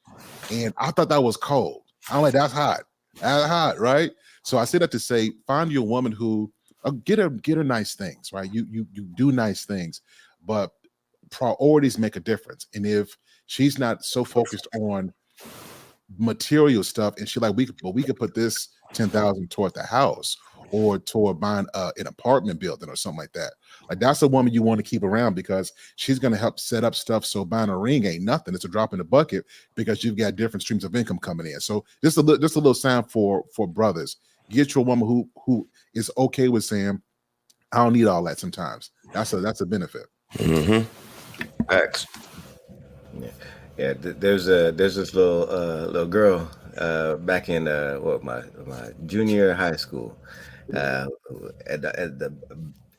And I thought that was cold. I'm like, that's hot. That's hot, right? So I said that to say, find you a woman who get her nice things, right? You do nice things, but priorities make a difference. And if she's not so focused on material stuff and she like we could put this 10,000 toward the house or toward buying an apartment building or something like that, like that's a woman you want to keep around because she's going to help set up stuff so buying a ring ain't nothing. It's a drop in the bucket because you've got different streams of income coming in. So just a little sound for brothers. Get you a woman who is okay with saying I don't need all that. Sometimes that's a benefit. Facts. Yeah, there's this little girl back in my junior high school at the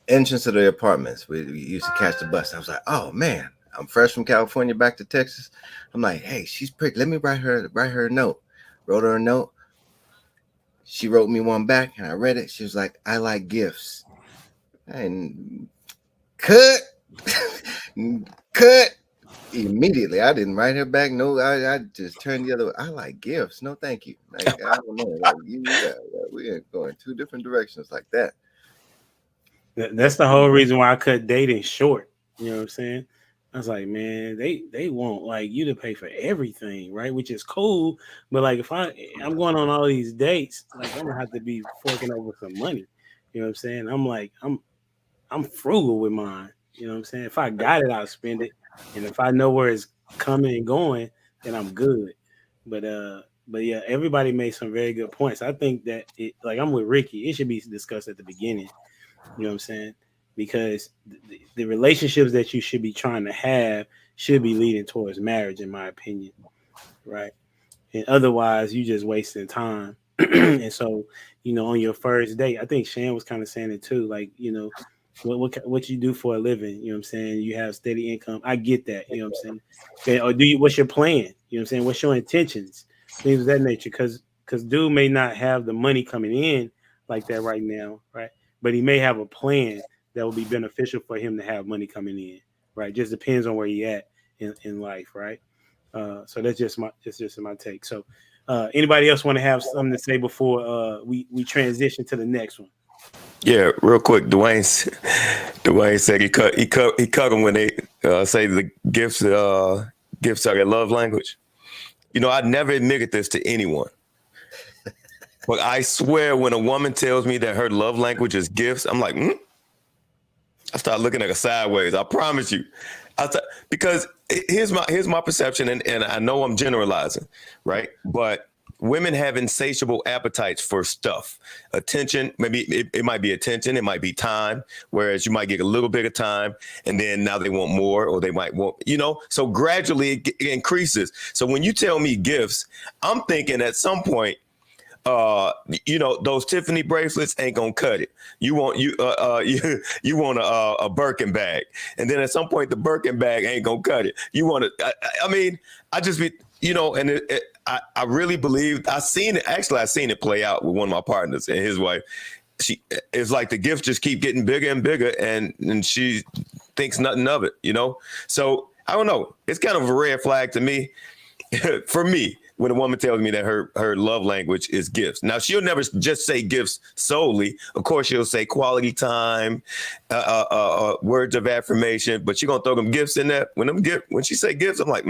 entrance of the apartments. We used to catch the bus. I was like, oh man, I'm fresh from California back to Texas. I'm like, hey, she's pretty. Let me write her a note. Wrote her a note. She wrote me one back, and I read it. She was like, I like gifts. And cut. Immediately, I didn't write her back. No, I just turned the other way. I like gifts. No, thank you. Like, I don't know. Like, we ain't going two different directions like that. That's the whole reason why I cut dating short. You know what I'm saying? I was like, man, they want like you to pay for everything, right? Which is cool, but like if I'm going on all these dates, like I'm gonna have to be forking over some money. You know what I'm saying? I'm like I'm frugal with mine. You know what I'm saying? If I got it, I'll spend it. And if I know where it's coming and going, then I'm good. But yeah, everybody made some very good points. I think that like I'm with Ricky, it should be discussed at the beginning. You know what I'm saying? Because the relationships that you should be trying to have should be leading towards marriage, in my opinion, right? And otherwise, you just wasting time. And so, you know, on your first date, I think Shan was kind of saying it too, like, you know, what you do for a living, you know what I'm saying? You have steady income. I get that, you know what I'm saying? Okay, or what's your plan? You know what I'm saying? What's your intentions? Things of that nature. Because dude may not have the money coming in like that right now, right? but he may have a plan that will be beneficial for him to have money coming in, right? Just depends on where he at in life, right? So that's just my take. So anybody else want to have something to say before we transition to the next one? Yeah, real quick. Dwayne said he cut them when they say the gifts are their love language. You know, I never admitted this to anyone, but I swear when a woman tells me that her love language is gifts, I'm like, I start looking at her sideways. I promise you, because here's my perception, and I know I'm generalizing, right? But women have insatiable appetites for stuff, attention. Maybe it might be attention, it might be time. Whereas you might get a little bit of time, and then now they want more, or they might want, So gradually it increases. So when you tell me gifts, I'm thinking at some point, those Tiffany bracelets ain't gonna cut it. You want you want a Birkin bag, and then at some point the Birkin bag ain't gonna cut it. You want to. I just be. And I really believe I seen it play out with one of my partners and his wife. It's like the gifts just keep getting bigger and bigger, and she thinks nothing of it, So I don't know. It's kind of a red flag to me, for me, when a woman tells me that her love language is gifts. Now, she'll never just say gifts solely. Of course, she'll say quality time, words of affirmation, but she's gonna throw them gifts in there. When she say gifts, I'm like,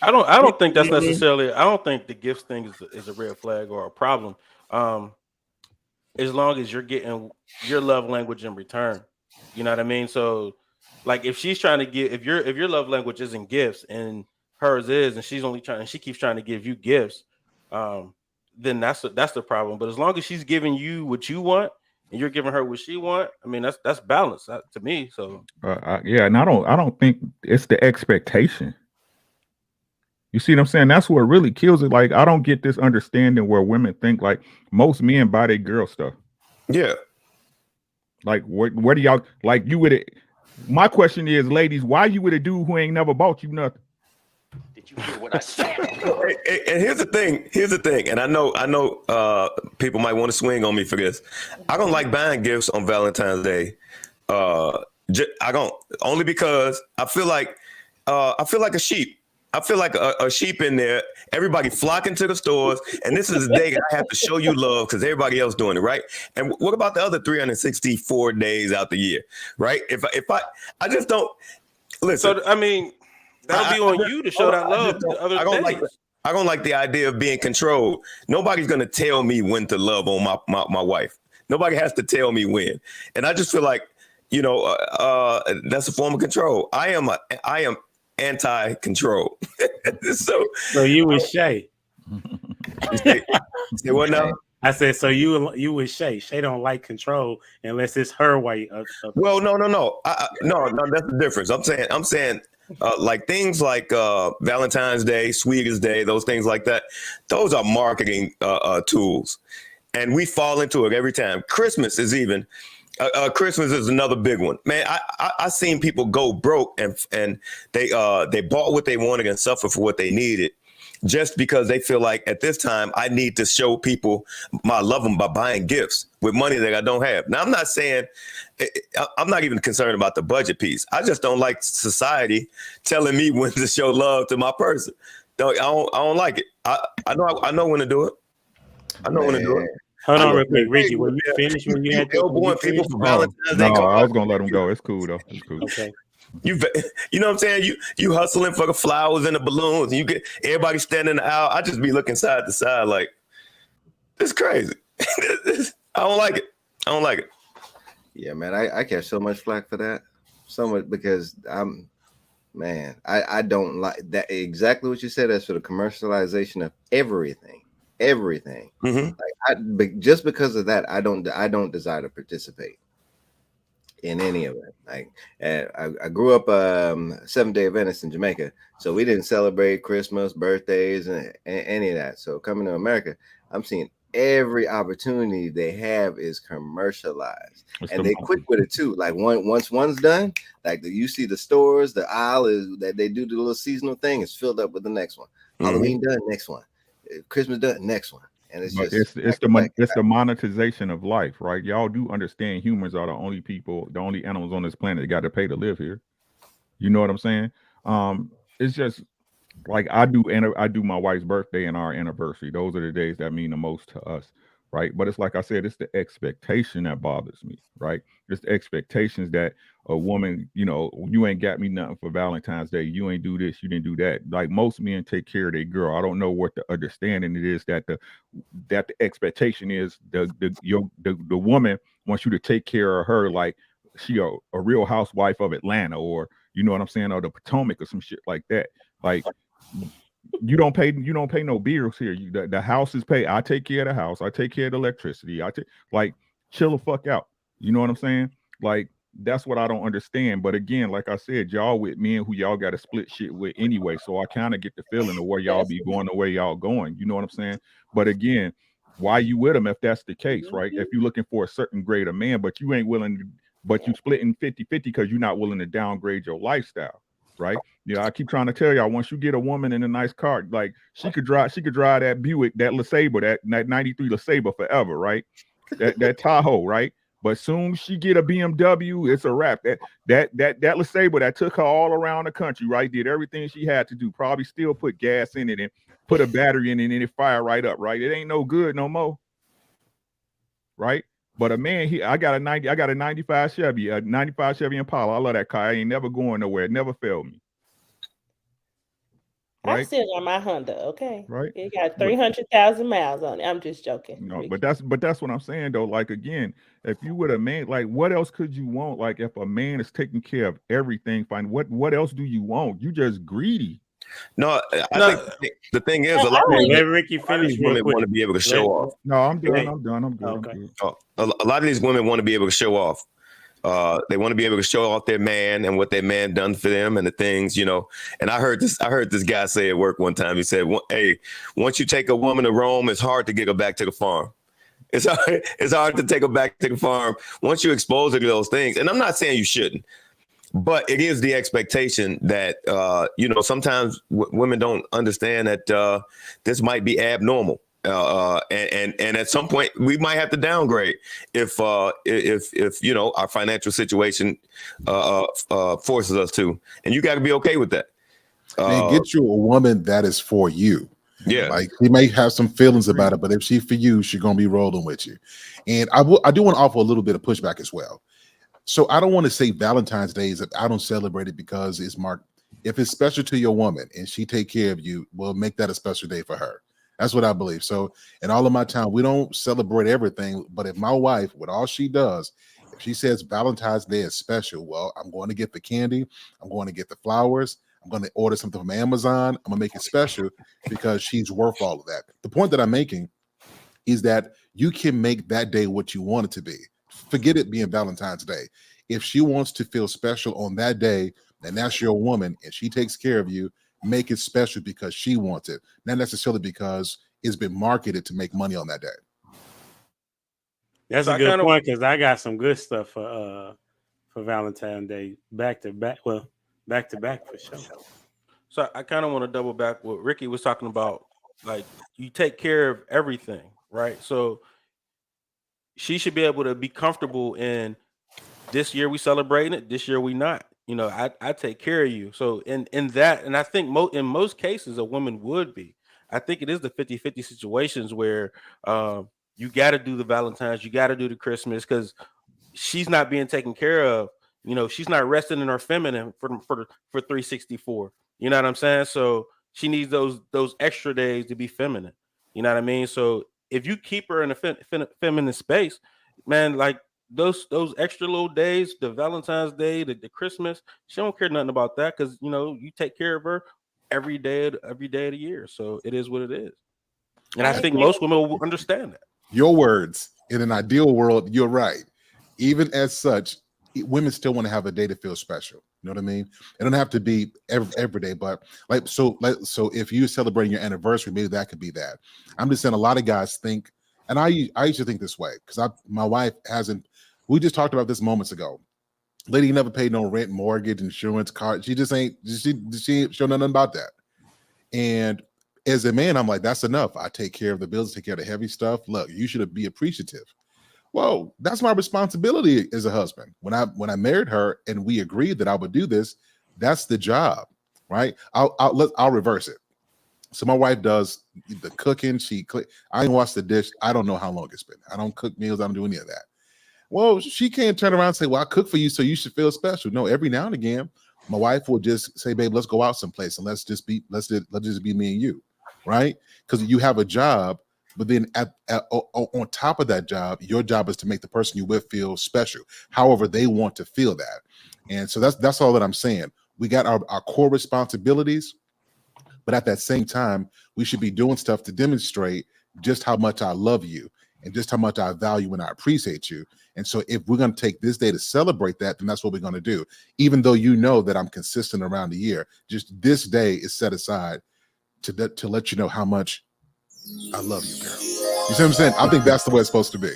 I don't think that's necessarily. I don't think the gifts thing is a red flag or a problem. As long as you're getting your love language in return, you know what I mean. So, like, if she's trying to give, if your love language isn't gifts and hers is, and she keeps trying to give you gifts, then that's the problem. But as long as she's giving you what you want and you're giving her what she want, that's balance to me. So and I don't think it's the expectation. You see what I'm saying? That's what really kills it. Like, I don't get this understanding where women think like most men buy their girl stuff. Yeah. Like, what do y'all like? You would. My question is, ladies, why you with a dude who ain't never bought you nothing? Did you hear what I said? And here's the thing. And I know people might want to swing on me for this. I don't like buying gifts on Valentine's Day. I don't, only because I feel like a sheep. I feel like a sheep in there. Everybody flocking to the stores, and this is the day that I have to show you love because everybody else doing it, right? And what about the other 364 days out the year, right? If I just don't listen. So that'll be on you to show that love to other days. I don't like the idea of being controlled. Nobody's gonna tell me when to love on my wife. Nobody has to tell me when, and I just feel like that's a form of control. I am anti-control. so you with Shay. Say what now? I said, so you with Shay. Shay don't like control unless it's her way of Well, no. No, that's the difference. I'm saying like things like Valentine's Day, Sweetest Day, those things like that. Those are marketing tools, and we fall into it every time. Christmas is another big one, man. I seen people go broke and they bought what they wanted and suffer for what they needed, just because they feel like at this time I need to show people my love them by buying gifts with money that I don't have. Now, I'm not saying, I'm not even concerned about the budget piece. I just don't like society telling me when to show love to my person. I don't like it. I know when to do it. When to do it. Hold on real quick, Richie. Were you finished when you had elbowing people for Valentine's Day? No, I was gonna let them go. It's cool though. It's cool. Okay. You know what I'm saying? You hustling for the flowers and the balloons, and you get everybody standing in the aisle. I just be looking side to side like, this is crazy. I don't like it. Yeah, man. I catch so much flack for that. So much because I don't like that. Exactly what you said. That's for the commercialization of everything. Mm-hmm. Like just because of that, I don't desire to participate in any of it. Like I grew up Seventh-day Adventist in Jamaica, so we didn't celebrate Christmas, birthdays, and any of that. So coming to America, I'm seeing every opportunity they have is commercialized, and they quick with it too. Like once one's done, like you see the stores, the aisle is that they do the little seasonal thing is filled up with the next one. Mm-hmm. Halloween done, next one. Christmas done, next one. And it's But just it's the monetization of life, right? Y'all do understand humans are the only people, the only animals on this planet that got to pay to live here. You know what I'm saying? It's just like I do my wife's birthday and our anniversary. Those are the days that mean the most to us, right? But it's like I said, it's the expectation that bothers me, right? It's the expectations that a woman, you ain't got me nothing for Valentine's Day. You ain't do this, you didn't do that. Like most men take care of their girl. I don't know what the understanding it is that the expectation is the woman wants you to take care of her like she a real housewife of Atlanta, or you know what I'm saying, or the Potomac or some shit like that. Like you don't pay no bills here. The house is paid. I take care of the house. I take care of the electricity. Like chill the fuck out. You know what I'm saying? Like that's what I don't understand. But again, like I said, y'all with men who y'all got to split shit with anyway. So I kind of get the feeling of where y'all be going the way y'all going. You know what I'm saying? But again, why you with them if that's the case, right? If you're looking for a certain grade of man, but you ain't willing to, but you splitting 50-50 because you're not willing to downgrade your lifestyle, right? I keep trying to tell y'all, once you get a woman in a nice car, like she could drive that Buick, that LeSabre, that 93 LeSabre forever, right? That Tahoe, right? But soon she get a BMW, it's a wrap. That LeSabre that took her all around the country, right? Did everything she had to do. Probably still put gas in it and put a battery in it and it fire right up, right? It ain't no good no more, right? But a man, I got a 95 Chevy, a 95 Chevy Impala. I love that car. I ain't never going nowhere. It never failed me. I Right? still got my Honda, okay? Right? It got 300,000 miles on it. I'm just joking. No, but that's what I'm saying though. Like again, if you with a man, like what else could you want? Like if a man is taking care of everything, fine. What else do you want? You just greedy. No, I think the thing is, a lot of let Ricky finish real women quick. want to be able to show off. No, I'm done. I'm done. I'm good. Okay. I'm good. A lot of these women want to be able to show off. They want to be able to show off their man and what their man done for them and the things, And I heard this guy say at work one time. He said, "Hey, once you take a woman to Rome, it's hard to get her back to the farm. It's hard to take her back to the farm once you expose her to those things." And I'm not saying you shouldn't, but it is the expectation that sometimes women don't understand that this might be abnormal. And at some point we might have to downgrade if our financial situation forces us to, and you got to be okay with that. And get you a woman that is for you. Yeah, like he may have some feelings about it, but if she's for you, she's gonna be rolling with you. And I do want to offer a little bit of pushback as well. So I don't want to say Valentine's Day is I don't celebrate it because it's marked. If it's special to your woman and she take care of you, we'll make that a special day for her. That's what I believe. So in all of my time, we don't celebrate everything. But if my wife, with all she does, if she says Valentine's Day is special, well, I'm going to get the candy. I'm going to get the flowers. I'm going to order something from Amazon. I'm going to make it special because she's worth all of that. The point that I'm making is that you can make that day what you want it to be. Forget it being Valentine's Day. If she wants to feel special on that day, and that's your woman, and she takes care of you, make it special because she wants it, not necessarily because it's been marketed to make money on that day. That's a good point because I got some good stuff for Valentine's Day back to back for sure. So I kind of want to double back what Ricky was talking about. Like you take care of everything, right? So she should be able to be comfortable in this year we celebrating it, this year we not. I take care of you. So in that, and I think in most cases a woman would be. I think it is the 50-50 situations where you got to do the Valentine's, you got to do the Christmas because she's not being taken care of. She's not resting in her feminine for 364. You know what I'm saying? So she needs those extra days to be feminine. You know what I mean? So if you keep her in a feminine space, man, like those extra little days, the Valentine's Day, the Christmas, she don't care nothing about that because you take care of her every day of the year. So it is what it is. And I think most women will understand that. Your words, in an ideal world, you're right. Even as such, women still want to have a day to feel special. You know what I mean? It don't have to be every day, but so if you're celebrating your anniversary, maybe that could be that. I'm just saying a lot of guys think, and I used to think this way because my wife hasn't. We just talked about this moments ago. Lady never paid no rent, mortgage, insurance, car. She just ain't. She ain't show nothing about that. And as a man, I'm like, that's enough. I take care of the bills, take care of the heavy stuff. Look, you should be appreciative. Well, that's my responsibility as a husband. When I married her and we agreed that I would do this, that's the job, right? I'll reverse it. So my wife does the cooking. I ain't wash the dish. I don't know how long it's been. I don't cook meals. I don't do any of that. Well, she can't turn around and say, well, I cook for you, so you should feel special. No, every now and again, my wife will just say, babe, let's go out someplace and let's just be me and you, right? Because you have a job, but then on top of that job, your job is to make the person you with feel special, however they want to feel that. And so that's all that I'm saying. We got our core responsibilities, but at that same time, we should be doing stuff to demonstrate just how much I love you and just how much I value and I appreciate you. And so if we're going to take this day to celebrate that, then that's what we're going to do. Even though you know that I'm consistent around the year, just this day is set aside to let you know how much I love you, girl. You see what I'm saying? I think that's the way it's supposed to be.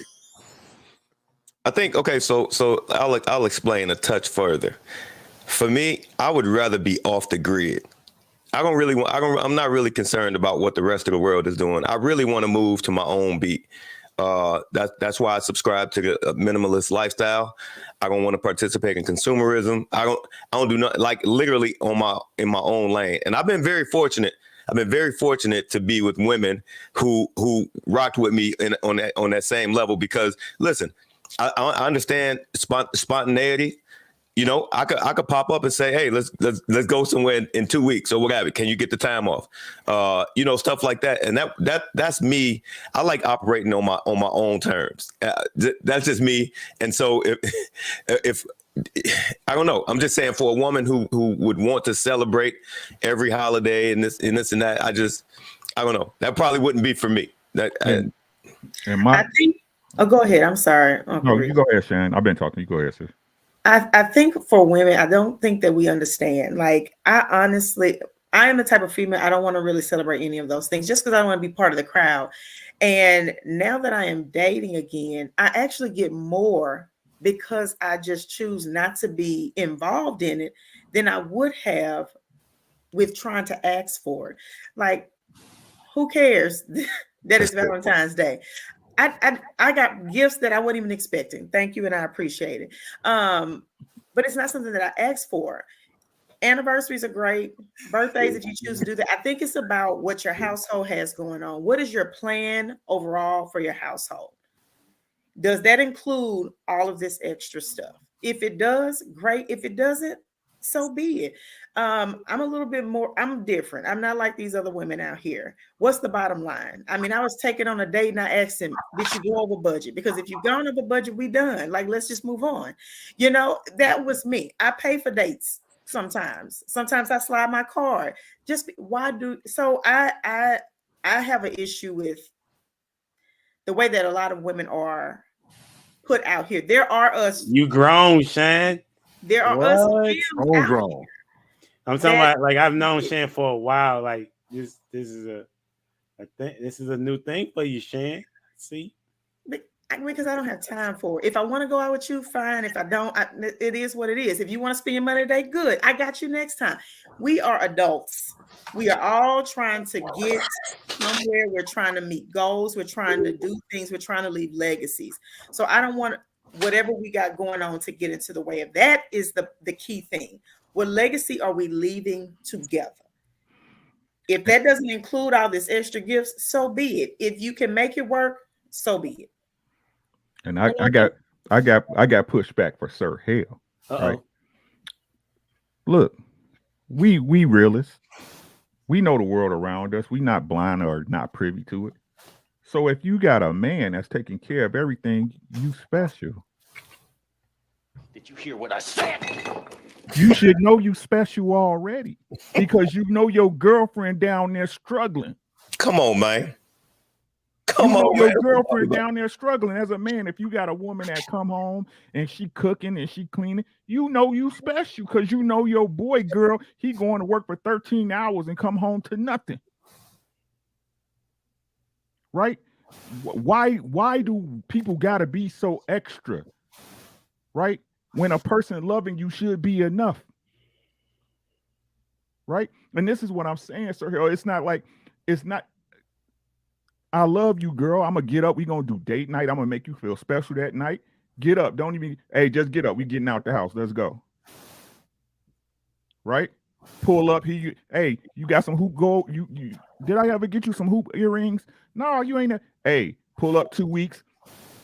I think, okay, so I'll explain a touch further. For me, I would rather be off the grid. I'm not really concerned about what the rest of the world is doing. I really want to move to my own beat. That's why I subscribe to the minimalist lifestyle. I don't want to participate in consumerism. I don't do nothing, like literally in my own lane. And I've been very fortunate. To be with women who rocked with me on that same level, because listen, I understand spontaneity. You know, I could pop up and say, hey, let's go somewhere in 2 weeks or whatever. Can you get the time off? Stuff like that. And that's me. I like operating on my own terms. That's just me. And so if I don't know, I'm just saying, for a woman who would want to celebrate every holiday and this and that, I don't know. That probably wouldn't be for me. I think. Oh, go ahead. I'm sorry. No, you go ahead, Shannon. I've been talking. You go ahead, sis. I think for women, I don't think that we understand. Like, I am the type of female, I don't want to really celebrate any of those things just because I don't want to be part of the crowd. And now that I am dating again, I actually get more because I just choose not to be involved in it than I would have with trying to ask for it. Like, who cares that it's Valentine's Day? I got gifts that I wasn't even expecting. Thank you, and I appreciate it. But it's not something that I asked for. Anniversaries are great. Birthdays, if you choose to do that. I think it's about what your household has going on. What is your plan overall for your household? Does that include all of this extra stuff? If it does, great. If it doesn't, so be it. I'm a little bit more, I'm different. I'm not like these other women out here. What's the bottom line? I mean, I was taken on a date and I asked him, did you go over budget? Because if you've gone over budget, we done. Like, let's just move on. You know, that was me. I pay for dates sometimes. Sometimes I slide my card. I have an issue with the way that a lot of women are put out here. There are us. You grown, Shan. There are us. All grown. I'm talking about, like, I've known Shan for a while. Like, this is a new thing for you, Shan. See? Because I don't have time for it. If I want to go out with you, fine. If I don't, it is what it is. If you want to spend your money today, good. I got you next time. We are adults. We are all trying to get somewhere. We're trying to meet goals. We're trying to do things. We're trying to leave legacies. So I don't want whatever we got going on to get into the way of that. Is the key thing. What legacy are we leaving together? If that doesn't include all this extra gifts, so be it. If you can make it work, so be it. And I got pushback for Sir Hell. Right? Look, we realists. We know the world around us. We not blind or not privy to it. So if you got a man that's taking care of everything, you special. Did you hear what I said? You should know you special already, because you know your girlfriend down there struggling. Come on, man. Your girlfriend down there struggling. As a man, if you got a woman that come home and she cooking and she cleaning, you know you special, because you know your boy, girl, he going to work for 13 hours and come home to nothing. Right? Why do people got to be so extra? Right? When a person loving you should be enough. Right? And this is what I'm saying, Sir Hill. It's not like it's not. I love you, girl. I'm gonna get up. We gonna do date night. I'm gonna make you feel special that night. Get up. Don't even. Hey, just get up. We getting out the house. Let's go. Right? Pull up. Hey, you got some hoop gold? You did I ever get you some hoop earrings? No, you ain't. Hey, pull up 2 weeks.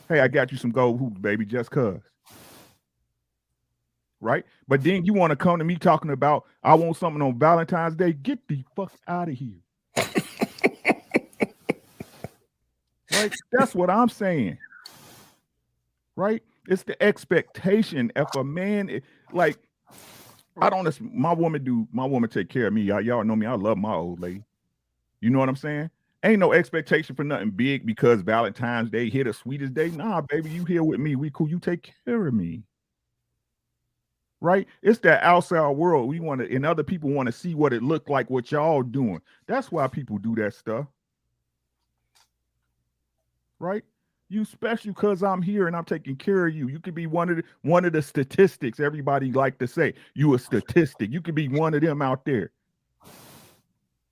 Hey, I got you some gold hoops, baby, just cuz. Right? But then you want to come to me talking about I want something on Valentine's Day. Get the fuck out of here. Right? That's what I'm saying. Right? It's the expectation. If a man like I don't. My woman take care of me. Y'all know me. I love my old lady. You know what I'm saying? Ain't no expectation for nothing big because Valentine's Day hit the sweetest day. Nah, baby, you here with me. We cool. You take care of me. Right? It's that outside world. We want to, and other people want to see what it looked like, what y'all doing. That's why people do that stuff. Right? You special because I'm here and I'm taking care of you. You could be one of the statistics everybody like to say. You a statistic. You could be one of them out there.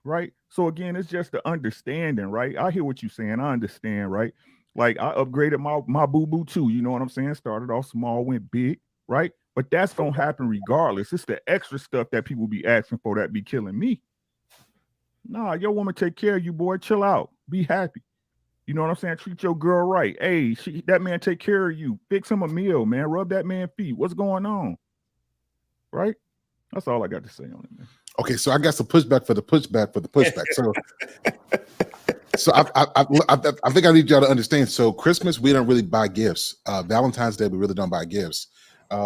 Right? So again, it's just the understanding, right? I hear what you're saying. I understand, right? Like I upgraded my boo-boo too. You know what I'm saying? Started off small, went big, right? But that's gonna happen regardless. It's the extra stuff that people be asking for that be killing me. Nah, your woman take care of you, boy. Chill out. Be happy. You know what I'm saying? Treat your girl right. Hey, that man take care of you. Fix him a meal, man. Rub that man's feet. What's going on? Right? That's all I got to say on it, man. Okay, so I got some pushback for the pushback for the pushback. So I think I need y'all to understand. So Christmas, we don't really buy gifts. Valentine's Day, we really don't buy gifts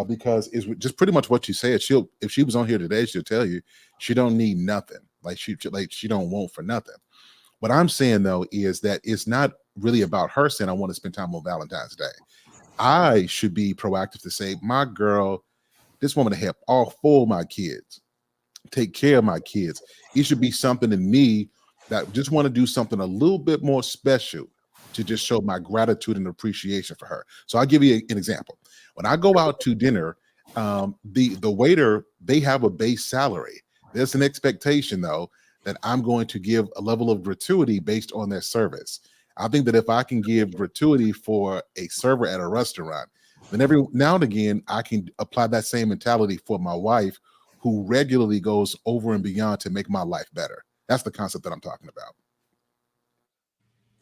because it's just pretty much what you said. If she was on here today, she'll tell you she don't need nothing. Like she don't want for nothing. What I'm saying though is that it's not really about her saying I want to spend time on Valentine's Day. I should be proactive to say, my girl, this woman to help all 4 of my kids, take care of my kids. It should be something in me that just want to do something a little bit more special to just show my gratitude and appreciation for her. So I'll give you an example. When I go out to dinner, the waiter, they have a base salary. There's an expectation though that I'm going to give a level of gratuity based on their service. I think that if I can give gratuity for a server at a restaurant, then every now and again, I can apply that same mentality for my wife who regularly goes over and beyond to make my life better. That's the concept that I'm talking about.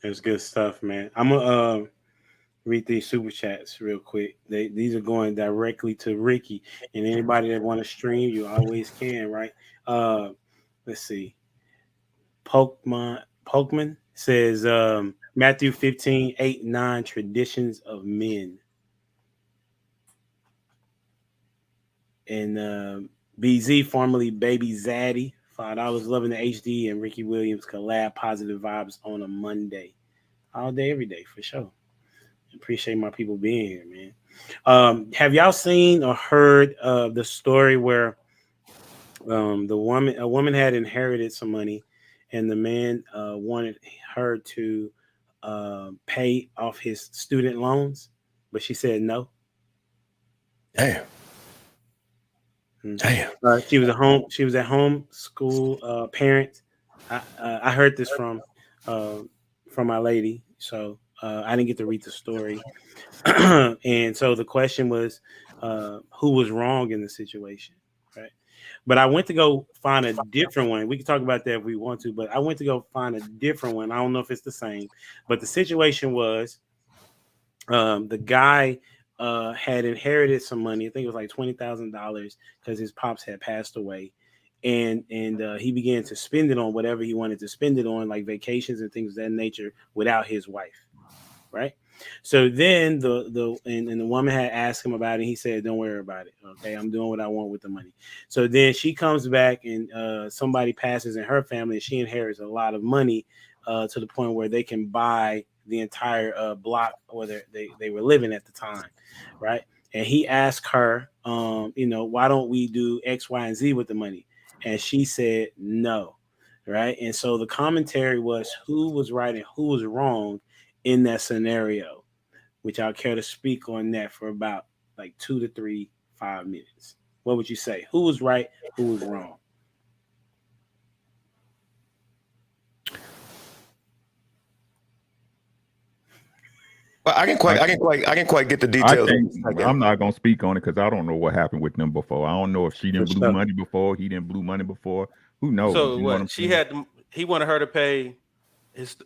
That's good stuff, man. I'm gonna read these super chats real quick. These are going directly to Ricky, and anybody that want to stream, you always can, right? Let's see. Pokemon says Matthew 15:8-9 traditions of men. And BZ, formerly Baby Zaddy, $5, loving the HD and Ricky Williams collab, positive vibes on a Monday. All day, every day, for sure. Appreciate my people being here, man. Have y'all seen or heard of the story where a woman had inherited some money and the man wanted her to pay off his student loans, but she said no? Damn. Damn. She was at home school parent. I heard this from my lady, so I didn't get to read the story. And so the question was, who was wrong in the situation, right? But I went to go find a different one. We can talk about that if we want to, but I went to go find a different one. I don't know if it's the same, but the situation was the guy had inherited some money. I think it was like $20,000 because his pops had passed away. And he began to spend it on whatever he wanted to spend it on, like vacations and things of that nature, without his wife, right? So then the woman had asked him about it. And he said, "Don't worry about it. Okay, I'm doing what I want with the money." So then she comes back and somebody passes in her family, and she inherits a lot of money to the point where they can buy the entire block where they were living at the time, right? And he asked her, why don't we do X, Y, and Z with the money? And she said no, right? And so the commentary was who was right and who was wrong in that scenario, which I'll care to speak on that for about like 2 to 3, 5 minutes. What would you say? Who was right? Who was wrong? Well, I can quite get the I details. can't, I'm not gonna speak on it because I don't know what happened with them before. I don't know if she didn't For blew sure. money before, he didn't blew money before. Who knows? So You know what I'm what? She saying? he wanted her to pay his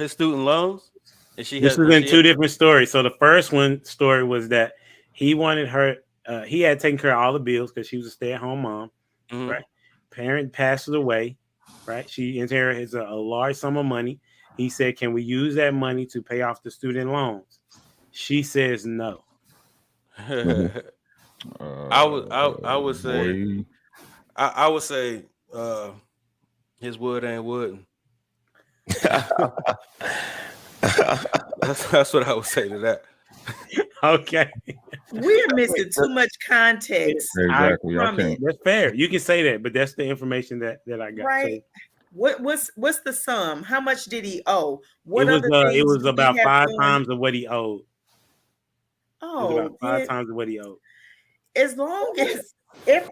student loans, and she This had. is in two different stories. So the first one story was that he wanted her. He had taken care of all the bills because she was a stay-at-home mom. Mhm. Right. Parent passes away. Right. She inherits a large sum of money. He said, "Can we use that money to pay off the student loans?" She says no. I would say Boy, I would say his wood ain't wood. That's what I would say to that. Okay. We're missing too much context. exactly. I from can't. it. That's fair. You can say that, but that's the information that I got. Right. What's the sum? How much did he owe? So What it other was things was did he about have 5 done? times of what he owed. It was Oh, about 5 then times of what he owed. as long as if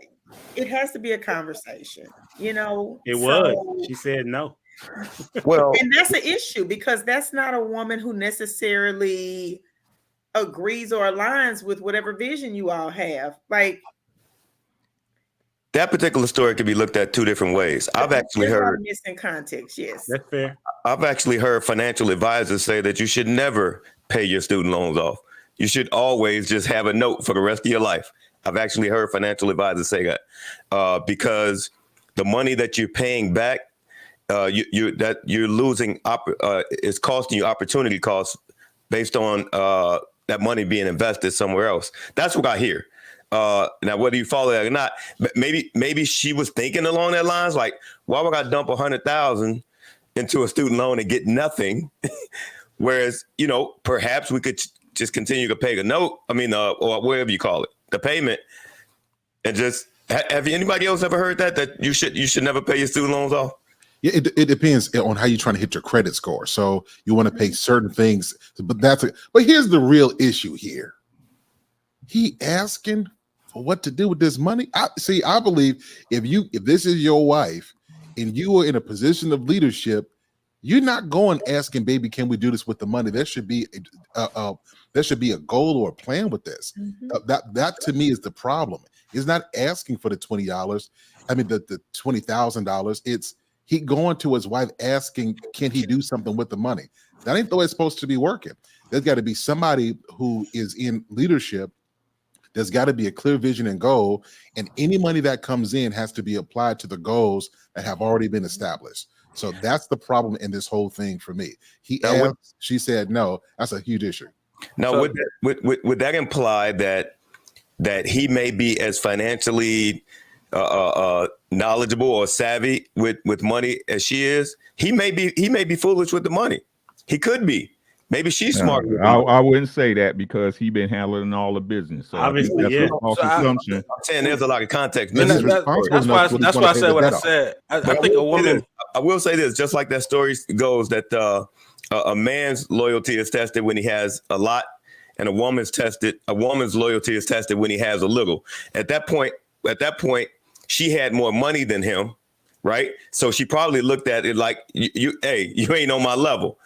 it has to be a conversation, you know. It So, was. She said no. Well, and that's an issue because that's not a woman who necessarily agrees or aligns with whatever vision you all have. Like, that particular story could be looked at two different ways. I've actually there's a lot heard of missing context. Yes. That's fair. financial advisors say that you should never pay your student loans off. You should always just have a note for the rest of your life. I've actually heard financial advisors say that because the money that you're paying back, you're losing it's costing you opportunity costs based on that money being invested somewhere else. That's what I hear. Now, whether you follow that or not, maybe she was thinking along that lines, like, why would I dump $100,000 into a student loan and get nothing? Whereas, perhaps we could just continue to pay the note. I mean, or whatever you call it, the payment, and just have anybody else ever heard that you should never pay your student loans off? Yeah, it depends on how you're trying to hit your credit score. So you want to pay certain things, but but here's the real issue here. He asking for what to do with this money. I believe if this is your wife and you are in a position of leadership, you're not going asking, baby, can we do this with the money? There should be a goal or a plan with this. That to me is the problem. He's not asking for the $20. I mean, the $20,000. It's he going to his wife asking, can he do something with the money? That ain't the way it's supposed to be working. There's got to be somebody who is in leadership. There's got to be a clear vision and goal, and any money that comes in has to be applied to the goals that have already been established. So that's the problem in this whole thing for me. He asked, she said no. That's a huge issue. Now, So- would that imply that he may be as financially knowledgeable or savvy with money as she is? He may be foolish with the money. He could be. Maybe she's smart. I wouldn't say that because he been handling all the business. So Obviously, that's yeah. a false So assumption. I'm saying there's a lot of context. And This is missing. responsible that's why enough I to said what I pay the said. I But think a will say woman. this. I will say this, just like that story goes, that a man's loyalty is tested when he has a lot, and a woman's loyalty is tested when he has a little. At that point, she had more money than him, right? So she probably looked at it like, you ain't on my level.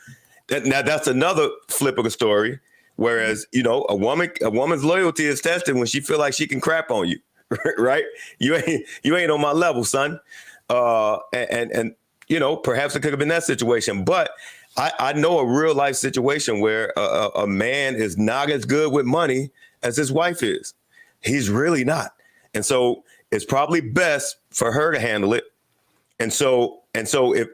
Now that's another flip of the story. Whereas, a woman's loyalty is tested when she feel like she can crap on you, right? You ain't on my level, son. And perhaps it could have been that situation. But I know a real life situation where a man is not as good with money as his wife is. He's really not. And so it's probably best for her to handle it. And so if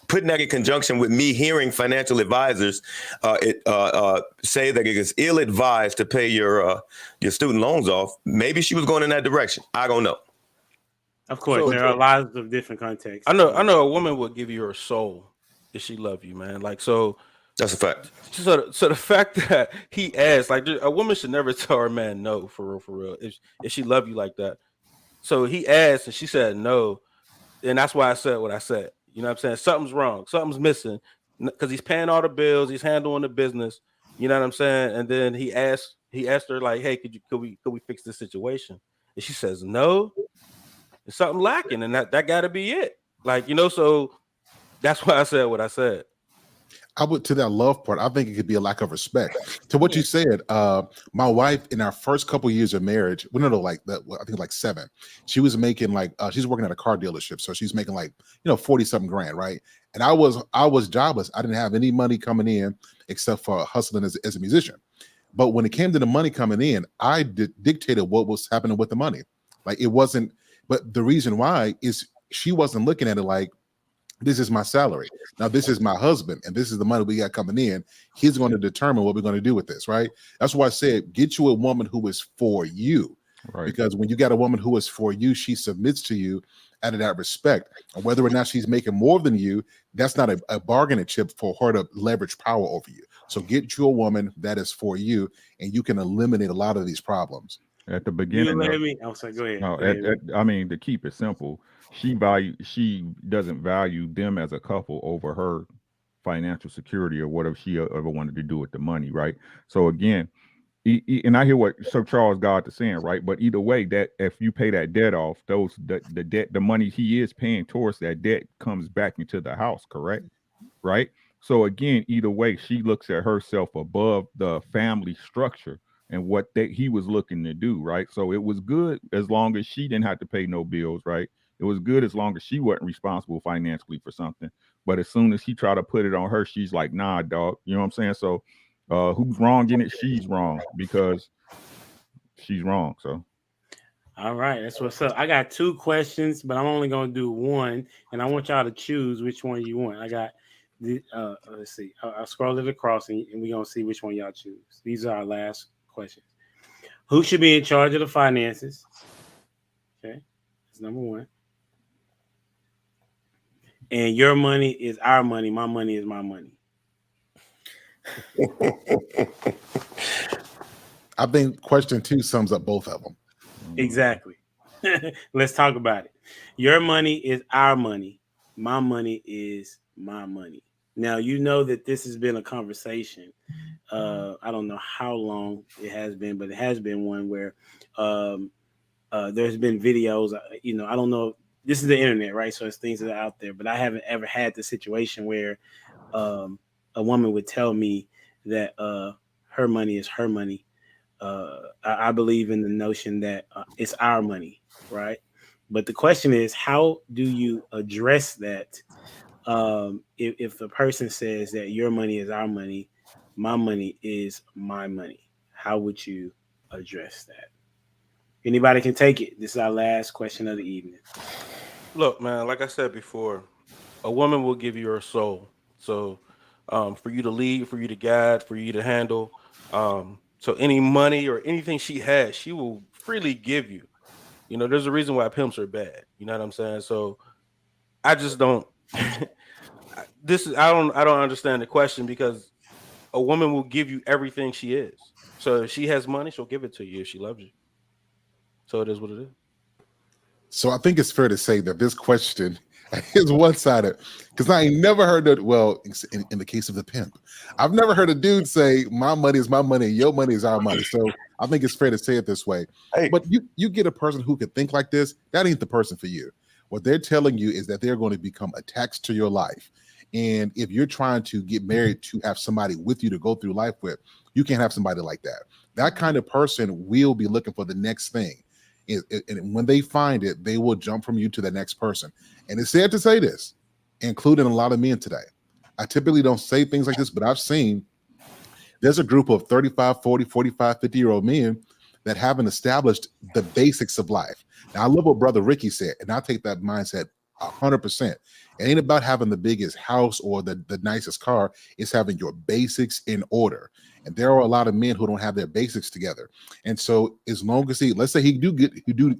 putting that in conjunction with me hearing financial advisors say that it is ill-advised to pay your student loans off, maybe she was going in that direction. I don't know. Of course, So- there are lots of different contexts. I know a woman would give you her soul if she love you, man. Like, so That's a fact. So the fact that he asked, like, a woman should never tell her man no, for real, if she love you like that. So he asked and she said no, and that's why I said what I said. You know what I'm saying? Something's wrong, something's missing, because he's paying all the bills, he's handling the business. You know what I'm saying? And then he asked her, like, hey, could we fix this situation? And she says no. There's something lacking, and that got to be it. Like, so that's why I said what I said. I would, to that love part, I think it could be a lack of respect. To what you said, my wife in our first couple years of marriage, well, no, like that, I think like 7, she was making like she's working at a car dealership, so she's making like 40 something grand, right? And I was jobless. I didn't have any money coming in except for hustling as a musician. But when it came to the money coming in, I dictated what was happening with the money. Like it wasn't. But the reason why is she wasn't looking at it like, this is my salary. Now, this is my husband, and this is the money we got coming in. He's going to determine what we're going to do with this, right? That's why I said, get you a woman who is for you. Right. Because when you got a woman who is for you, she submits to you out of that respect. And whether or not she's making more than you, that's not a bargaining chip for her to leverage power over you. So get you a woman that is for you, and you can eliminate a lot of these problems. At the beginning, go ahead. No, I mean, to keep it simple, she doesn't value them as a couple over her financial security or whatever she ever wanted to do with the money, right? So again, and I hear what Sir Charles God is saying, right? But either way, that if you pay that debt off, the debt, the money he is paying towards that debt comes back into the house, correct? Right? So again, either way, she looks at herself above the family structure and what he was looking to do, right? So it was good as long as she didn't have to pay no bills, right? It was good as long as she wasn't responsible financially for something. But as soon as he tried to put it on her, she's like, nah, dog. You know what I'm saying? So who's wrong in it? She's wrong because she's wrong. So. All right, that's what's up. I got 2 questions, but I'm only going to do one, and I want y'all to choose which one you want. I got the, let's see. I'll scroll it across, and we're going to see which one y'all choose. These are our last questions. Who should be in charge of the finances? Okay, that's number 1. And your money is our money. My money is my money. I think question 2 sums up both of them. Exactly. Let's talk about it. Your money is our money. My money is my money. Now, you know that this has been a conversation. I don't know how long it has been, but it has been one where there's been videos. I don't know. This is the internet, right? So it's things that are out there, but I haven't ever had the situation where a woman would tell me that her money is her money. I believe in the notion that it's our money, right? But the question is, how do you address that? If the person says that your money is our money, my money is my money, how would you address that? Anybody can take it. This is our last question of the evening. Look, man, like I said before, a woman will give you her soul. So for you to lead, for you to guide, for you to handle. So any money or anything she has, she will freely give you. There's a reason why pimps are bad. You know what I'm saying? So I just don't. I don't understand the question, because a woman will give you everything she is. So if she has money, she'll give it to you if she loves you. So it is what it is. So I think it's fair to say that this question is one-sided, because I ain't never heard that. Well, in the case of the pimp, I've never heard a dude say my money is my money, your money is our money. So I think it's fair to say it this way. Hey. But you get a person who could think like this, that ain't the person for you. What they're telling you is that they're going to become attached to your life. And if you're trying to get married to have somebody with you to go through life with, you can't have somebody like that. That kind of person will be looking for the next thing. And when they find it, they will jump from you to the next person. And it's sad to say this, including a lot of men today. I typically don't say things like this, but I've seen there's a group of 35, 40, 45, 50-year-old men that haven't established the basics of life. Now, I love what Brother Ricky said, and I take that mindset 100%. It ain't about having the biggest house or the nicest car. It's having your basics in order. And there are a lot of men who don't have their basics together. And so as long as let's say he do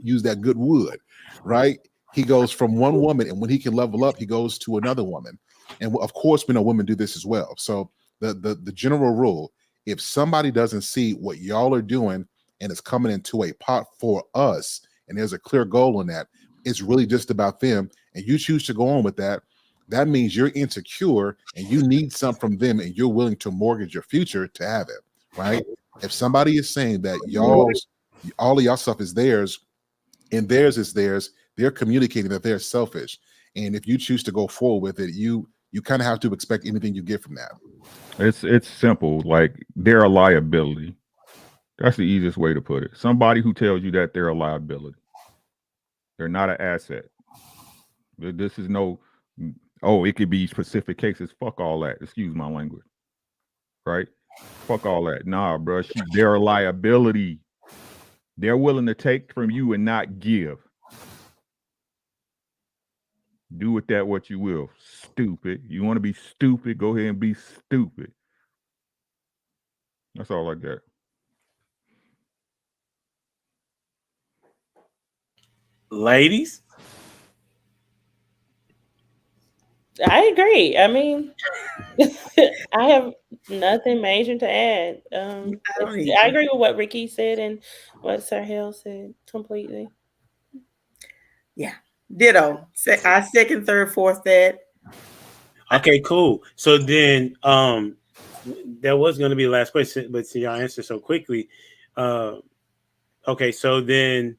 use that good wood, right? He goes from one woman, and when he can level up, he goes to another woman. And of course, we know women do this as well. So the general rule, if somebody doesn't see what y'all are doing and it's coming into a pot for us, and there's a clear goal in that, it's really just about them, and you choose to go on with that, that means you're insecure and you need something from them, and you're willing to mortgage your future to have it, right? If somebody is saying that all of y'all stuff is theirs and theirs is theirs, they're communicating that they're selfish. And if you choose to go forward with it, you you kind of have to expect anything you get from that. It's simple. Like, they're a liability. That's the easiest way to put it. Somebody who tells you that they're a liability. They're not an asset. This is no, oh, it could be specific cases. Fuck all that. Excuse my language. Right? Fuck all that. Nah, bro. They're a liability. They're willing to take from you and not give. Do with that what you will. Stupid. You want to be stupid? Go ahead and be stupid. That's all I got. Ladies, I agree. I mean, I have nothing major to add. I agree with what Ricky said and what Sir Hill said completely. Yeah, ditto. I second, third, fourth that. okay, cool. So then, that was going to be the last question, but since y'all answered so quickly, okay. So then,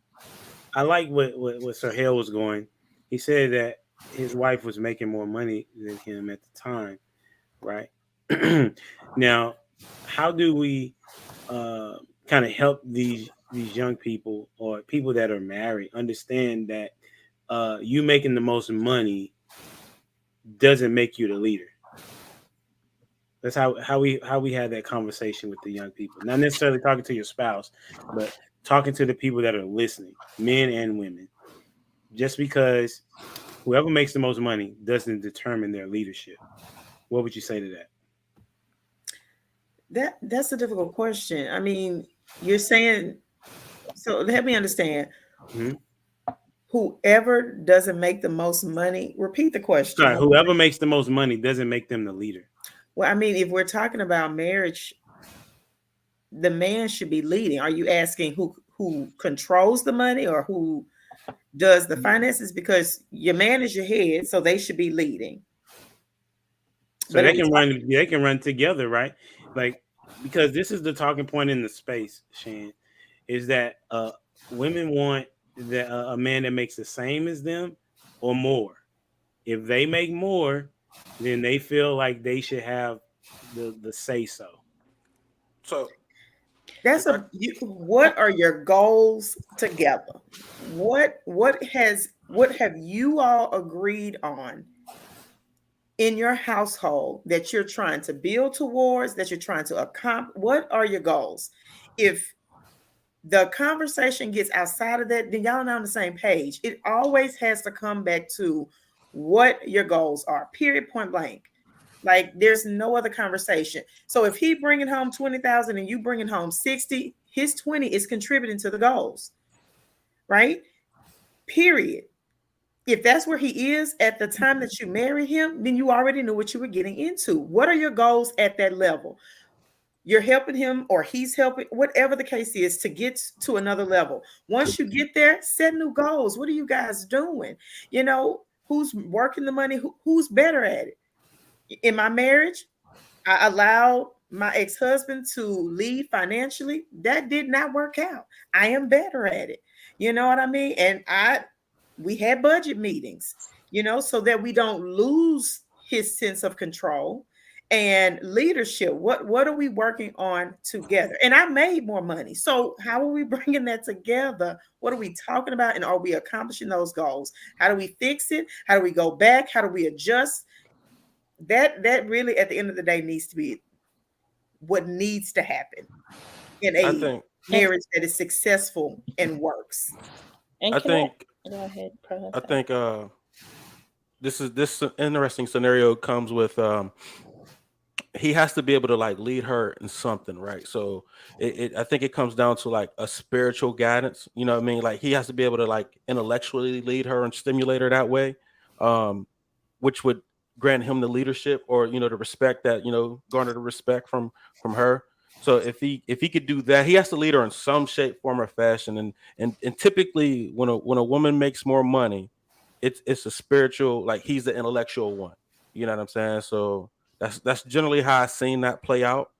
I like what Sir Hale was going. He said that his wife was making more money than him at the time, right? Now, how do we kind of help these young people or people that are married understand that you making the most money doesn't make you the leader? That's how we had that conversation with the young people. Not necessarily talking to your spouse, but talking to the people that are listening, men and women. Just because whoever makes the most money doesn't determine their leadership. What would you say to that? That's a difficult question. I mean, you're saying, so let me understand. Mm-hmm. Whoever doesn't make the most money, repeat the question. Sorry, whoever makes the most money doesn't make them the leader. Well, I mean, if we're talking about marriage, the man should be leading. Are you asking who controls the money or who does the finances? Because your man is your head, so they should be leading. So they can run together, right? Like, because this is the talking point in the space, Shan, is that women want a man that makes the same as them or more. If they make more, then they feel like they should have the say so. So that's what are your goals together? What have you all agreed on in your household that you're trying to build towards, that you're trying to accomplish? What are your goals? If the conversation gets outside of that, then y'all are not on the same page. It always has to come back to what your goals are, period, point blank. Like, there's no other conversation. So if he bringing home 20,000 and you bringing home 60, his 20 is contributing to the goals, right? Period. If that's where he is at the time that you marry him, then you already knew what you were getting into. What are your goals at that level? You're helping him or he's helping, whatever the case is, to get to another level. Once you get there, set new goals. What are you guys doing? You know, who's working the money? Who's better at it? In my marriage, I allowed my ex-husband to lead financially. That did not work out. I am better at it. You know what I mean? And we had budget meetings, you know, so that we don't lose his sense of control and leadership. What are we working on together? And I made more money. So how are we bringing that together? What are we talking about? And are we accomplishing those goals? How do we fix it? How do we go back? How do we adjust? That really, at the end of the day, needs to be what needs to happen in a marriage that is successful and works. And I think go ahead. I think this interesting scenario comes with he has to be able to like lead her in something, right? So I think it comes down to like a spiritual guidance. You know what I mean? Like he has to be able to like intellectually lead her and stimulate her that way, which would grant him the leadership or, you know, the respect that, you know, garner the respect from her. So if he could do that, he has to lead her in some shape, form, or fashion. And typically when a woman makes more money, it's a spiritual, like he's the intellectual one. You know what I'm saying? So that's generally how I've seen that play out.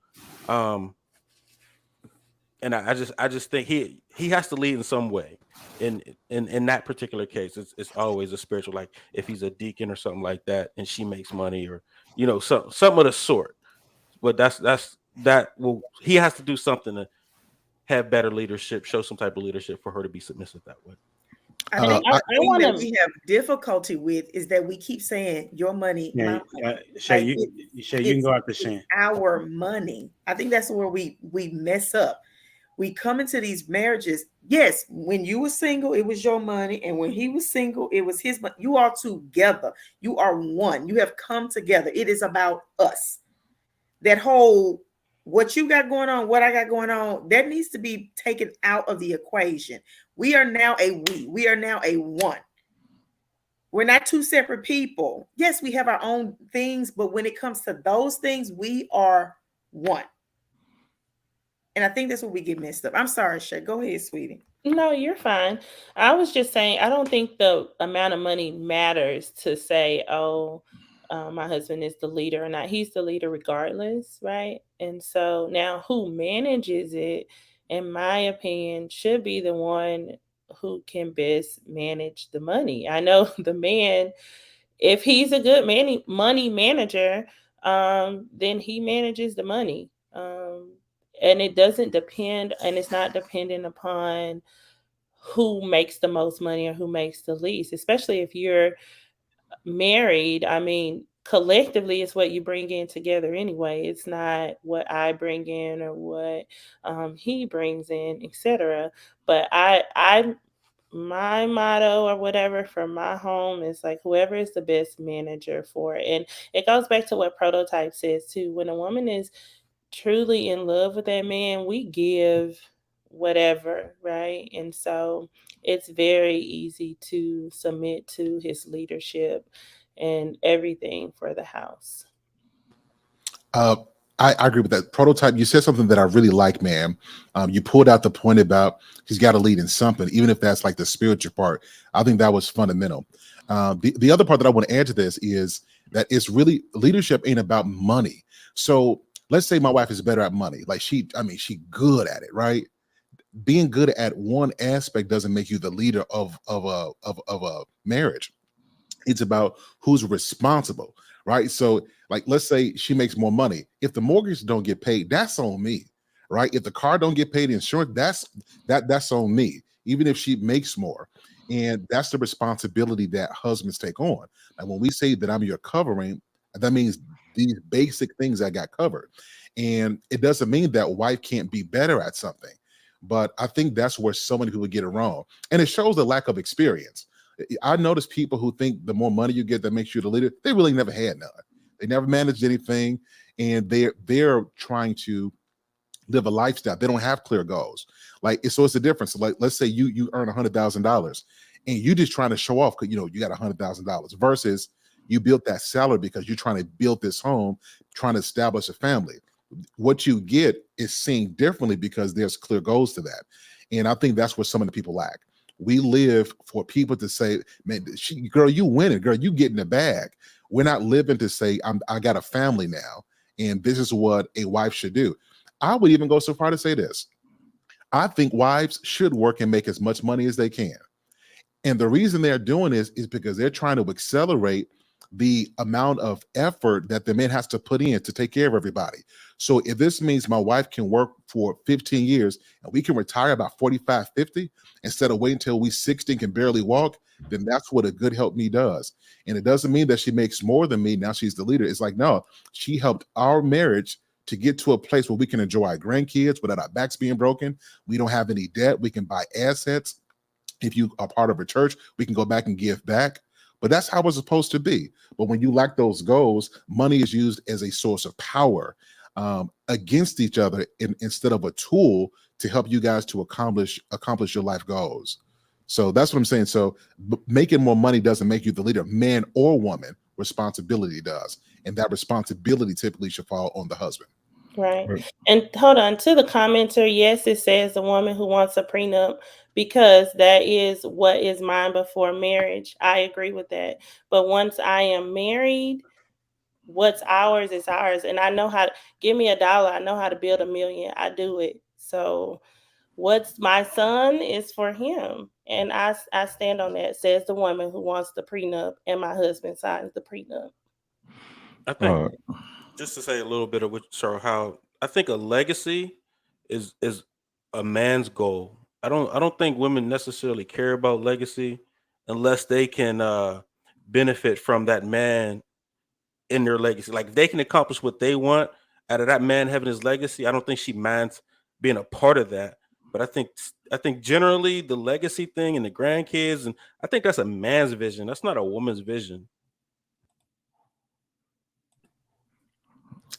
And I just think he has to lead in some way. in that particular case, it's always a spiritual, like if he's a deacon or something like that, and she makes money, or some of the sort. But he has to do something to have better leadership, show some type of leadership for her to be submissive that way. I think I the thing wanna- that we have difficulty with is that we keep saying your money, Yeah, my money. Shay, Like, you can go after it's Shan. our money. I think that's where we mess up. We come into these marriages. Yes, when you were single, it was your money, and when he was single, it was his money. You are together. You are one. You have come together. It is about us. That whole what you got going on, what I got going on, that needs to be taken out of the equation. We are now a we. We are now a one. We're not two separate people. Yes, we have our own things, but when it comes to those things, we are one. And I think that's what we get messed up. I'm sorry, Shay. Go ahead, sweetie. No, you're fine. I was just saying, I don't think the amount of money matters to say, oh, my husband is the leader or not. He's the leader regardless, right? And so now who manages it, in my opinion, should be the one who can best manage the money. I know the man, if he's a good money manager, then he manages the money. And it doesn't depend, and it's not dependent upon who makes the most money or who makes the least, especially if you're married. I mean, collectively, it's what you bring in together anyway. It's not what I bring in or what he brings in, etc. But my motto or whatever for my home is like whoever is the best manager for it. And it goes back to what Prototype says too. When a woman is truly in love with that man, we give whatever, right? And so it's very easy to submit to his leadership and everything for the house. I agree with that. Prototype, you said something that I really like, ma'am. You pulled out the point about he's got to lead in something, even if that's like the spiritual part. I think that was fundamental. The other part that I want to add to this is that it's really leadership ain't about money. So let's say my wife is better at money. Like she good at it, right? Being good at one aspect doesn't make you the leader of a marriage. It's about who's responsible, right? So like, let's say she makes more money. If the mortgage don't get paid, that's on me, right? If the car don't get paid, insurance, that's on me, even if she makes more. And that's the responsibility that husbands take on. And when we say that I'm your covering, that means these basic things I got covered. And it doesn't mean that wife can't be better at something. But I think that's where so many people get it wrong. And it shows the lack of experience. I notice people who think the more money you get, that makes you the leader. They really never had none. They never managed anything. And they're trying to live a lifestyle. They don't have clear goals. So it's a difference. So like, let's say you earn $100,000 and you just trying to show off because you got $100,000 versus you built that salary because you're trying to build this home, trying to establish a family. What you get is seen differently because there's clear goals to that. And I think that's what some of the people lack. We live for people to say, man, girl, you winning, girl, you get in the bag. We're not living to say, I got a family now, and this is what a wife should do. I would even go so far to say this. I think wives should work and make as much money as they can. And the reason they're doing this is because they're trying to accelerate the amount of effort that the man has to put in to take care of everybody. So if this means my wife can work for 15 years and we can retire about 45, 50, instead of waiting until we 60 and can barely walk, then that's what a good help me does. And it doesn't mean that she makes more than me. Now she's the leader. It's like, no, she helped our marriage to get to a place where we can enjoy our grandkids without our backs being broken. We don't have any debt. We can buy assets. If you are part of a church, we can go back and give back. But that's how it's supposed to be. But when you lack those goals, money is used as a source of power against each other instead of a tool to help you guys to accomplish your life goals. So that's what I'm saying. So making more money doesn't make you the leader, man or woman. Responsibility does. And that responsibility typically should fall on the husband. Right. And hold on to the commenter. Yes, it says the woman who wants a prenup because that is what is mine before marriage. I agree with that. But once I am married, what's ours is ours. And I know how to give me $1. I know how to build $1 million. I do it. So what's my son is for him. And I stand on that, says the woman who wants the prenup, and my husband signs the prenup. I think just to say a little bit of how I think a legacy is a man's goal. I don't think women necessarily care about legacy unless they can benefit from that man in their legacy. Like if they can accomplish what they want out of that man having his legacy, I don't think she minds being a part of that. But I think generally the legacy thing and the grandkids, and I think that's a man's vision. That's not a woman's vision.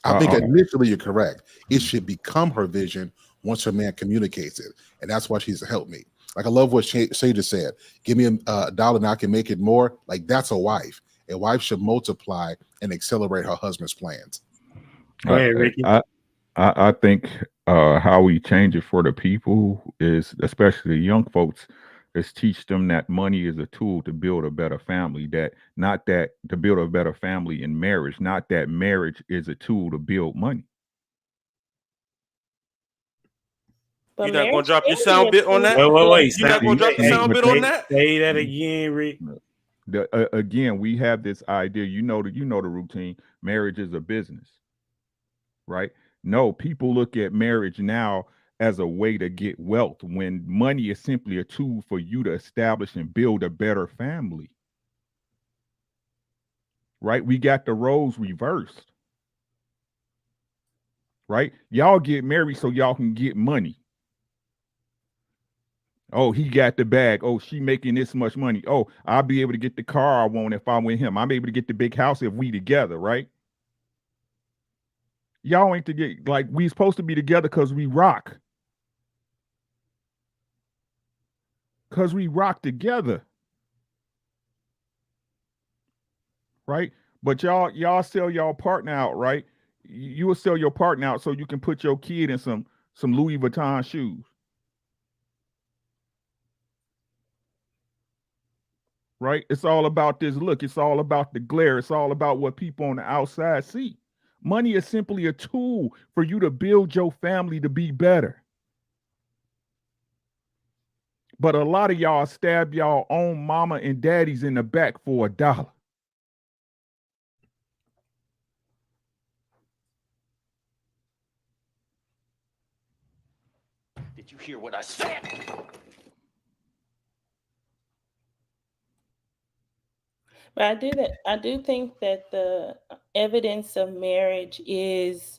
I think initially you're correct. It should become her vision once her man communicates it. And that's why she's a helpmate. Like I love what Shay just said. Give me $1 and I can make it more. Like that's a wife. A wife should multiply and accelerate her husband's plans. Go ahead, Ricky. I think how we change it for the people is, especially the young folks, is teach them that money is a tool to build a better family. Not that to build a better family in marriage, not that marriage is a tool to build money. You're not gonna drop your sound bit on that? Wait. You're not gonna drop your sound bit on that? Say that again, Rick. Again, we have this idea. You know the routine. Marriage is a business, right? No, people look at marriage now as a way to get wealth, when money is simply a tool for you to establish and build a better family. Right? We got the roles reversed. Right? Y'all get married so y'all can get money. Oh, he got the bag. Oh, she making this much money. Oh, I'll be able to get the car I want if I'm with him. I'm able to get the big house if we together, right? Y'all ain't together. Like, we supposed to be together because we rock. Because we rock together. Right? But y'all sell y'all partner out, right? You will sell your partner out so you can put your kid in some Louis Vuitton shoes. Right? It's all about this look. It's all about the glare. It's all about what people on the outside see. Money is simply a tool for you to build your family to be better. But a lot of y'all stab y'all own mama and daddies in the back for $1. Did you hear what I said? But I do think that the evidence of marriage is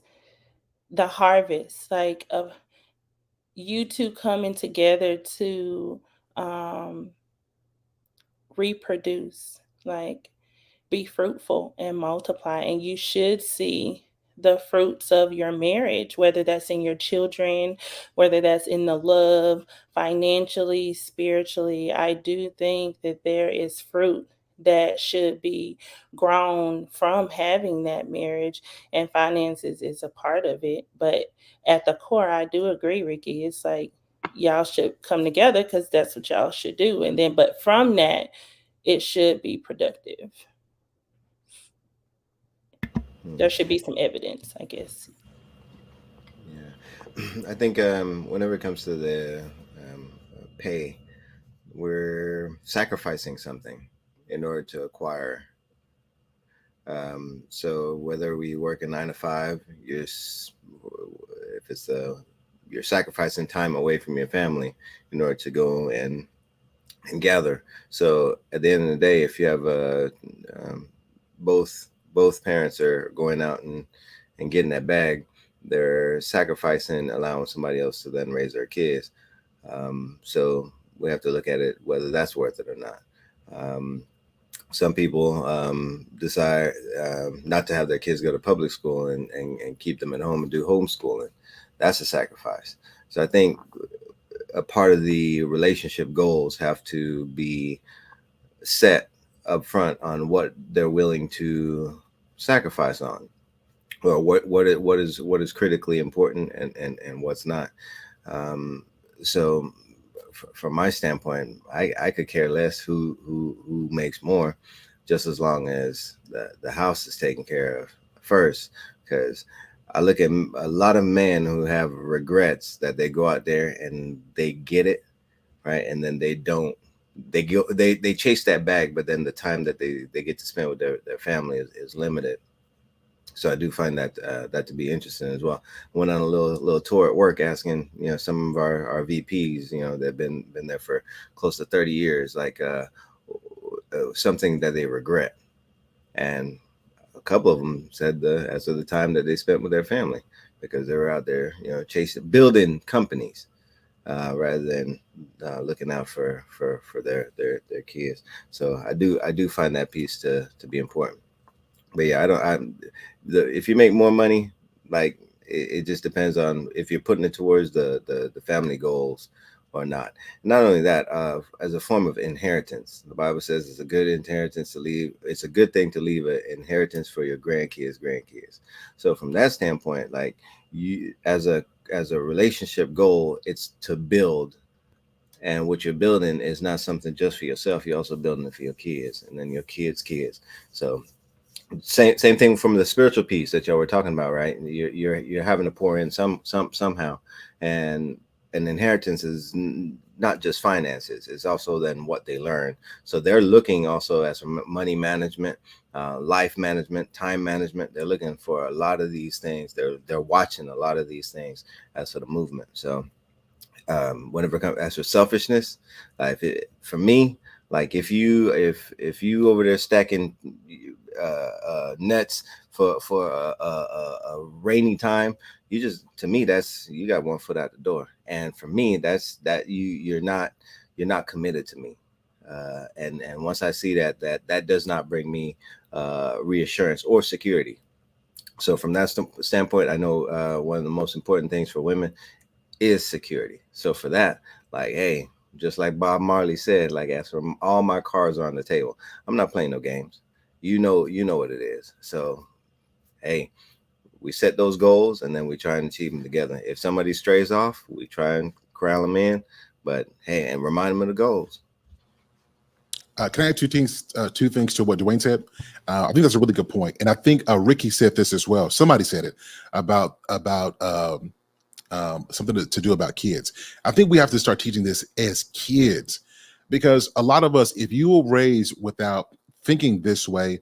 the harvest, like of you two coming together to reproduce, like be fruitful and multiply. And you should see the fruits of your marriage, whether that's in your children, whether that's in the love, financially, spiritually. I do think that there is fruit that should be grown from having that marriage, and finances is a part of it. But at the core, I do agree, Ricky. It's like y'all should come together because that's what y'all should do. And then, but from that, it should be productive. There should be some evidence, I guess. Yeah, I think whenever it comes to the pay, we're sacrificing something in order to acquire. So whether we work a 9 to 5, you're sacrificing time away from your family in order to go and gather. So at the end of the day, if you have both parents are going out and getting that bag, they're sacrificing, allowing somebody else to then raise their kids. So we have to look at it whether that's worth it or not. Some people decide not to have their kids go to public school and keep them at home and do homeschooling. That's a sacrifice. So I think a part of the relationship goals have to be set up front on what they're willing to sacrifice on, or what is critically important and what's not. So from my standpoint, I could care less who makes more, just as long as the house is taken care of first, because I look at a lot of men who have regrets that they go out there and they get it, right, and then they don't. They chase that bag, but then the time that they get to spend with their family is limited. So I do find that that to be interesting as well. Went on a little tour at work, asking some of our VPs, that've been there for close to 30 years, like something that they regret, and a couple of them said as of the time that they spent with their family, because they were out there chasing, building companies rather than looking out for their kids. So I do find that piece to be important. But yeah, if you make more money, like it just depends on if you're putting it towards the family goals or not. Not only that, as a form of inheritance, the Bible says it's a good inheritance to leave. It's a good thing to leave an inheritance for your grandkids. So from that standpoint, like you, as a relationship goal, it's to build. And what you're building is not something just for yourself. You're also building it for your kids and then your kids' kids. So same thing from the spiritual piece that y'all were talking about, right? You're having to pour in somehow, and an inheritance is not just finances; it's also then what they learn. So they're looking also as money management, life management, time management. They're looking for a lot of these things. They're watching a lot of these things as for the movement. So whenever it comes as for selfishness, for me, like if you over there stacking nets for a rainy time, to me that's, you got one foot out the door. And for me, that's you're not committed to me. And once I see that does not bring me reassurance or security. So from that standpoint, I know one of the most important things for women is security. So for that, like, hey, just like Bob Marley said, like, as for all my cards are on the table, I'm not playing no games. You know what it is. So, hey, we set those goals and then we try and achieve them together. If somebody strays off, we try and corral them in, but hey, and remind them of the goals. Can I add two things to what Dwayne said? I think that's a really good point. And I think Ricky said this as well. Somebody said it about something to do about kids. I think we have to start teaching this as kids, because a lot of us, if you were raised without thinking this way,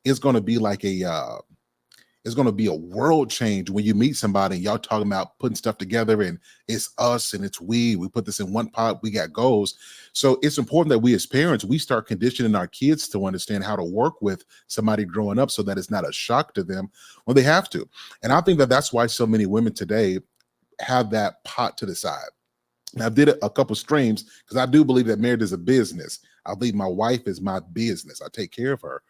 it's going to be like it's going to be a world change when you meet somebody and y'all talking about putting stuff together and it's us and it's we put this in one pot, we got goals. So it's important that we as parents, we start conditioning our kids to understand how to work with somebody growing up so that it's not a shock to them when they have to. And I think that that's why so many women today have that pot to the side. And I did a couple streams because I do believe that marriage is a business. I believe my wife is my business. I take care of her.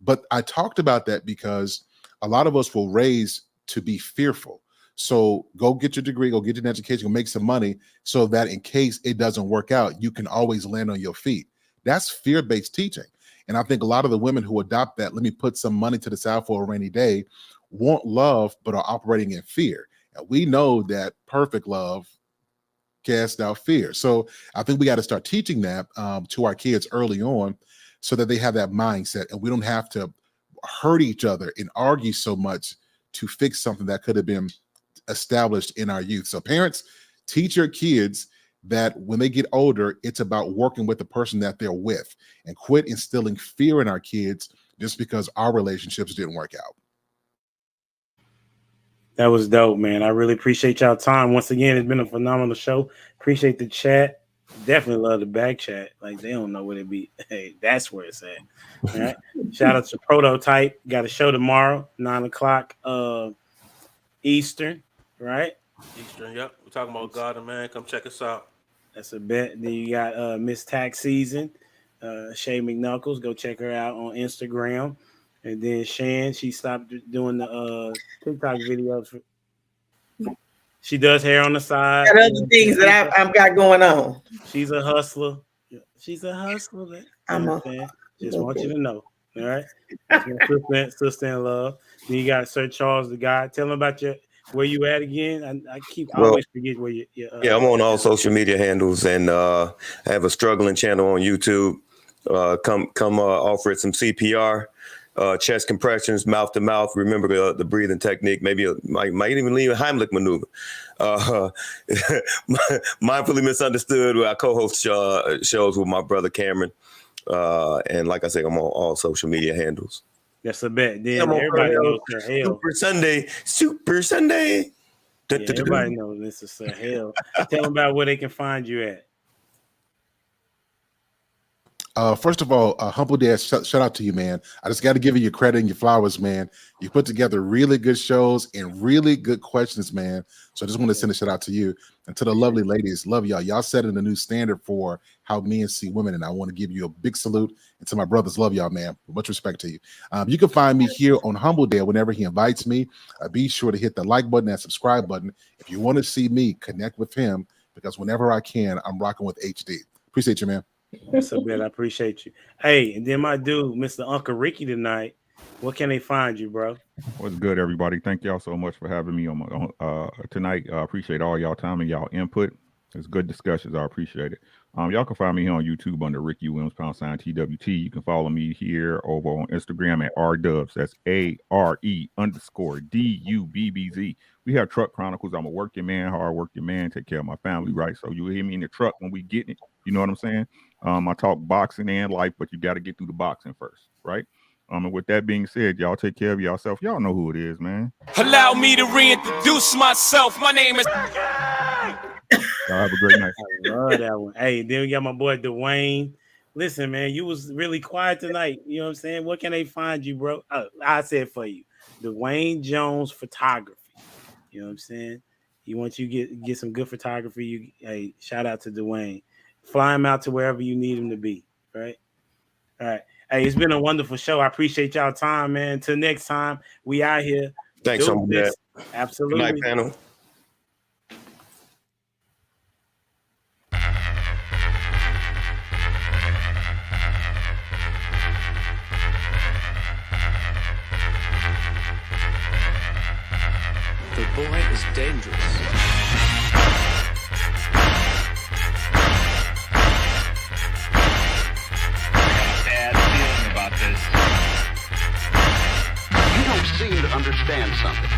But I talked about that because a lot of us were raised to be fearful. So go get your degree, go get an education, go make some money so that in case it doesn't work out, you can always land on your feet. That's fear-based teaching. And I think a lot of the women who adopt that, let me put some money to the side for a rainy day, want love, but are operating in fear. And we know that perfect love casts out fear. So I think we got to start teaching that to our kids early on so that they have that mindset and we don't have to hurt each other and argue so much to fix something that could have been established in our youth. So parents, teach your kids that when they get older, it's about working with the person that they're with, and quit instilling fear in our kids just because our relationships didn't work out. That was dope, man. I really appreciate y'all time. Once again, it's been a phenomenal show. Appreciate the chat. Definitely love the back chat. Like, they don't know where it be. Hey, that's where it's at. All right. Shout out to Prototype. Got a show tomorrow, 9:00 Eastern, right? Eastern, yep. We're talking about God and man. Come check us out. That's a bet. Then you got Miss Tax Season, Shay McKnuckles. Go check her out on Instagram. And then Shan, she stopped doing the TikTok videos. She does hair on the side. Got other things that I've got going on. She's a hustler. She's a hustler. Just want you to know. All right. Sister in love. Then you got Sir Charles the Guy. Tell them about where you at again. I always forget where you. Yeah, I'm on all social media handles, and I have a struggling channel on YouTube. Come offer it some CPR. chest compressions, mouth to mouth. Remember the breathing technique. Maybe might even leave a Heimlich maneuver. Mindfully Misunderstood, where I co-host shows with my brother Cameron. And like I said, I'm on all social media handles. That's a bet. Then everybody knows Sir Hell. Super Sunday. Yeah, everybody knows this is Sir Hell. Tell them about where they can find you at. First of all, Humble Dad, shout out to you, man. I just got to give you your credit and your flowers, man. You put together really good shows and really good questions, man. So I just want to send a shout out to you and to the lovely ladies. Love y'all. Y'all setting a new standard for how men see women, and I want to give you a big salute. And to my brothers, love y'all, man. Much respect to you. You can find me here on Humble Dad whenever he invites me. Be sure to hit the like button and subscribe button if you want to see me connect with him, because whenever I can, I'm rocking with HD. Appreciate you, man. That's a bet. I appreciate you. Hey, and then my dude, Mr. Uncle Ricky tonight. What can they find you, bro? What's good, everybody? Thank y'all so much for having me on tonight. I appreciate all y'all time and y'all input. It's good discussions. I appreciate it. Y'all can find me here on YouTube under Ricky Williams # TWT. You can follow me here over on Instagram at RDubs. That's ARE_DUBBZ. We have Truck Chronicles. I'm a working man, hard working man, take care of my family, right? So you'll hear me in the truck when we get it. You know what I'm saying? I talk boxing and life, but you got to get through the boxing first, right? And with that being said, y'all take care of yourself. Y'all know who it is, man. Allow me to reintroduce myself. My name is... Y'all have a great night. I love that one. Hey, then we got my boy Dwayne. Listen, man, you was really quiet tonight. You know what I'm saying? What can they find you, bro? I said for you, Dwayne Jones Photography. You know what I'm saying? You want you get some good photography. Hey, shout out to Dwayne. Fly him out to wherever you need him to be. Right? All right. Hey, it's been a wonderful show. I appreciate y'all time, man. Until next time, we out here. Thanks so much. Absolutely. Good night, panel. The boy is dangerous. You don't seem to understand something.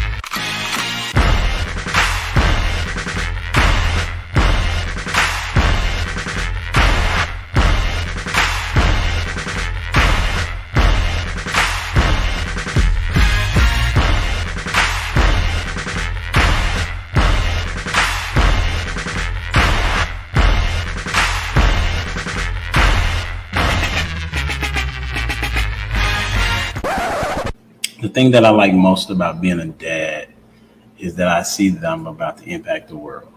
The thing that I like most about being a dad is that I see that I'm about to impact the world.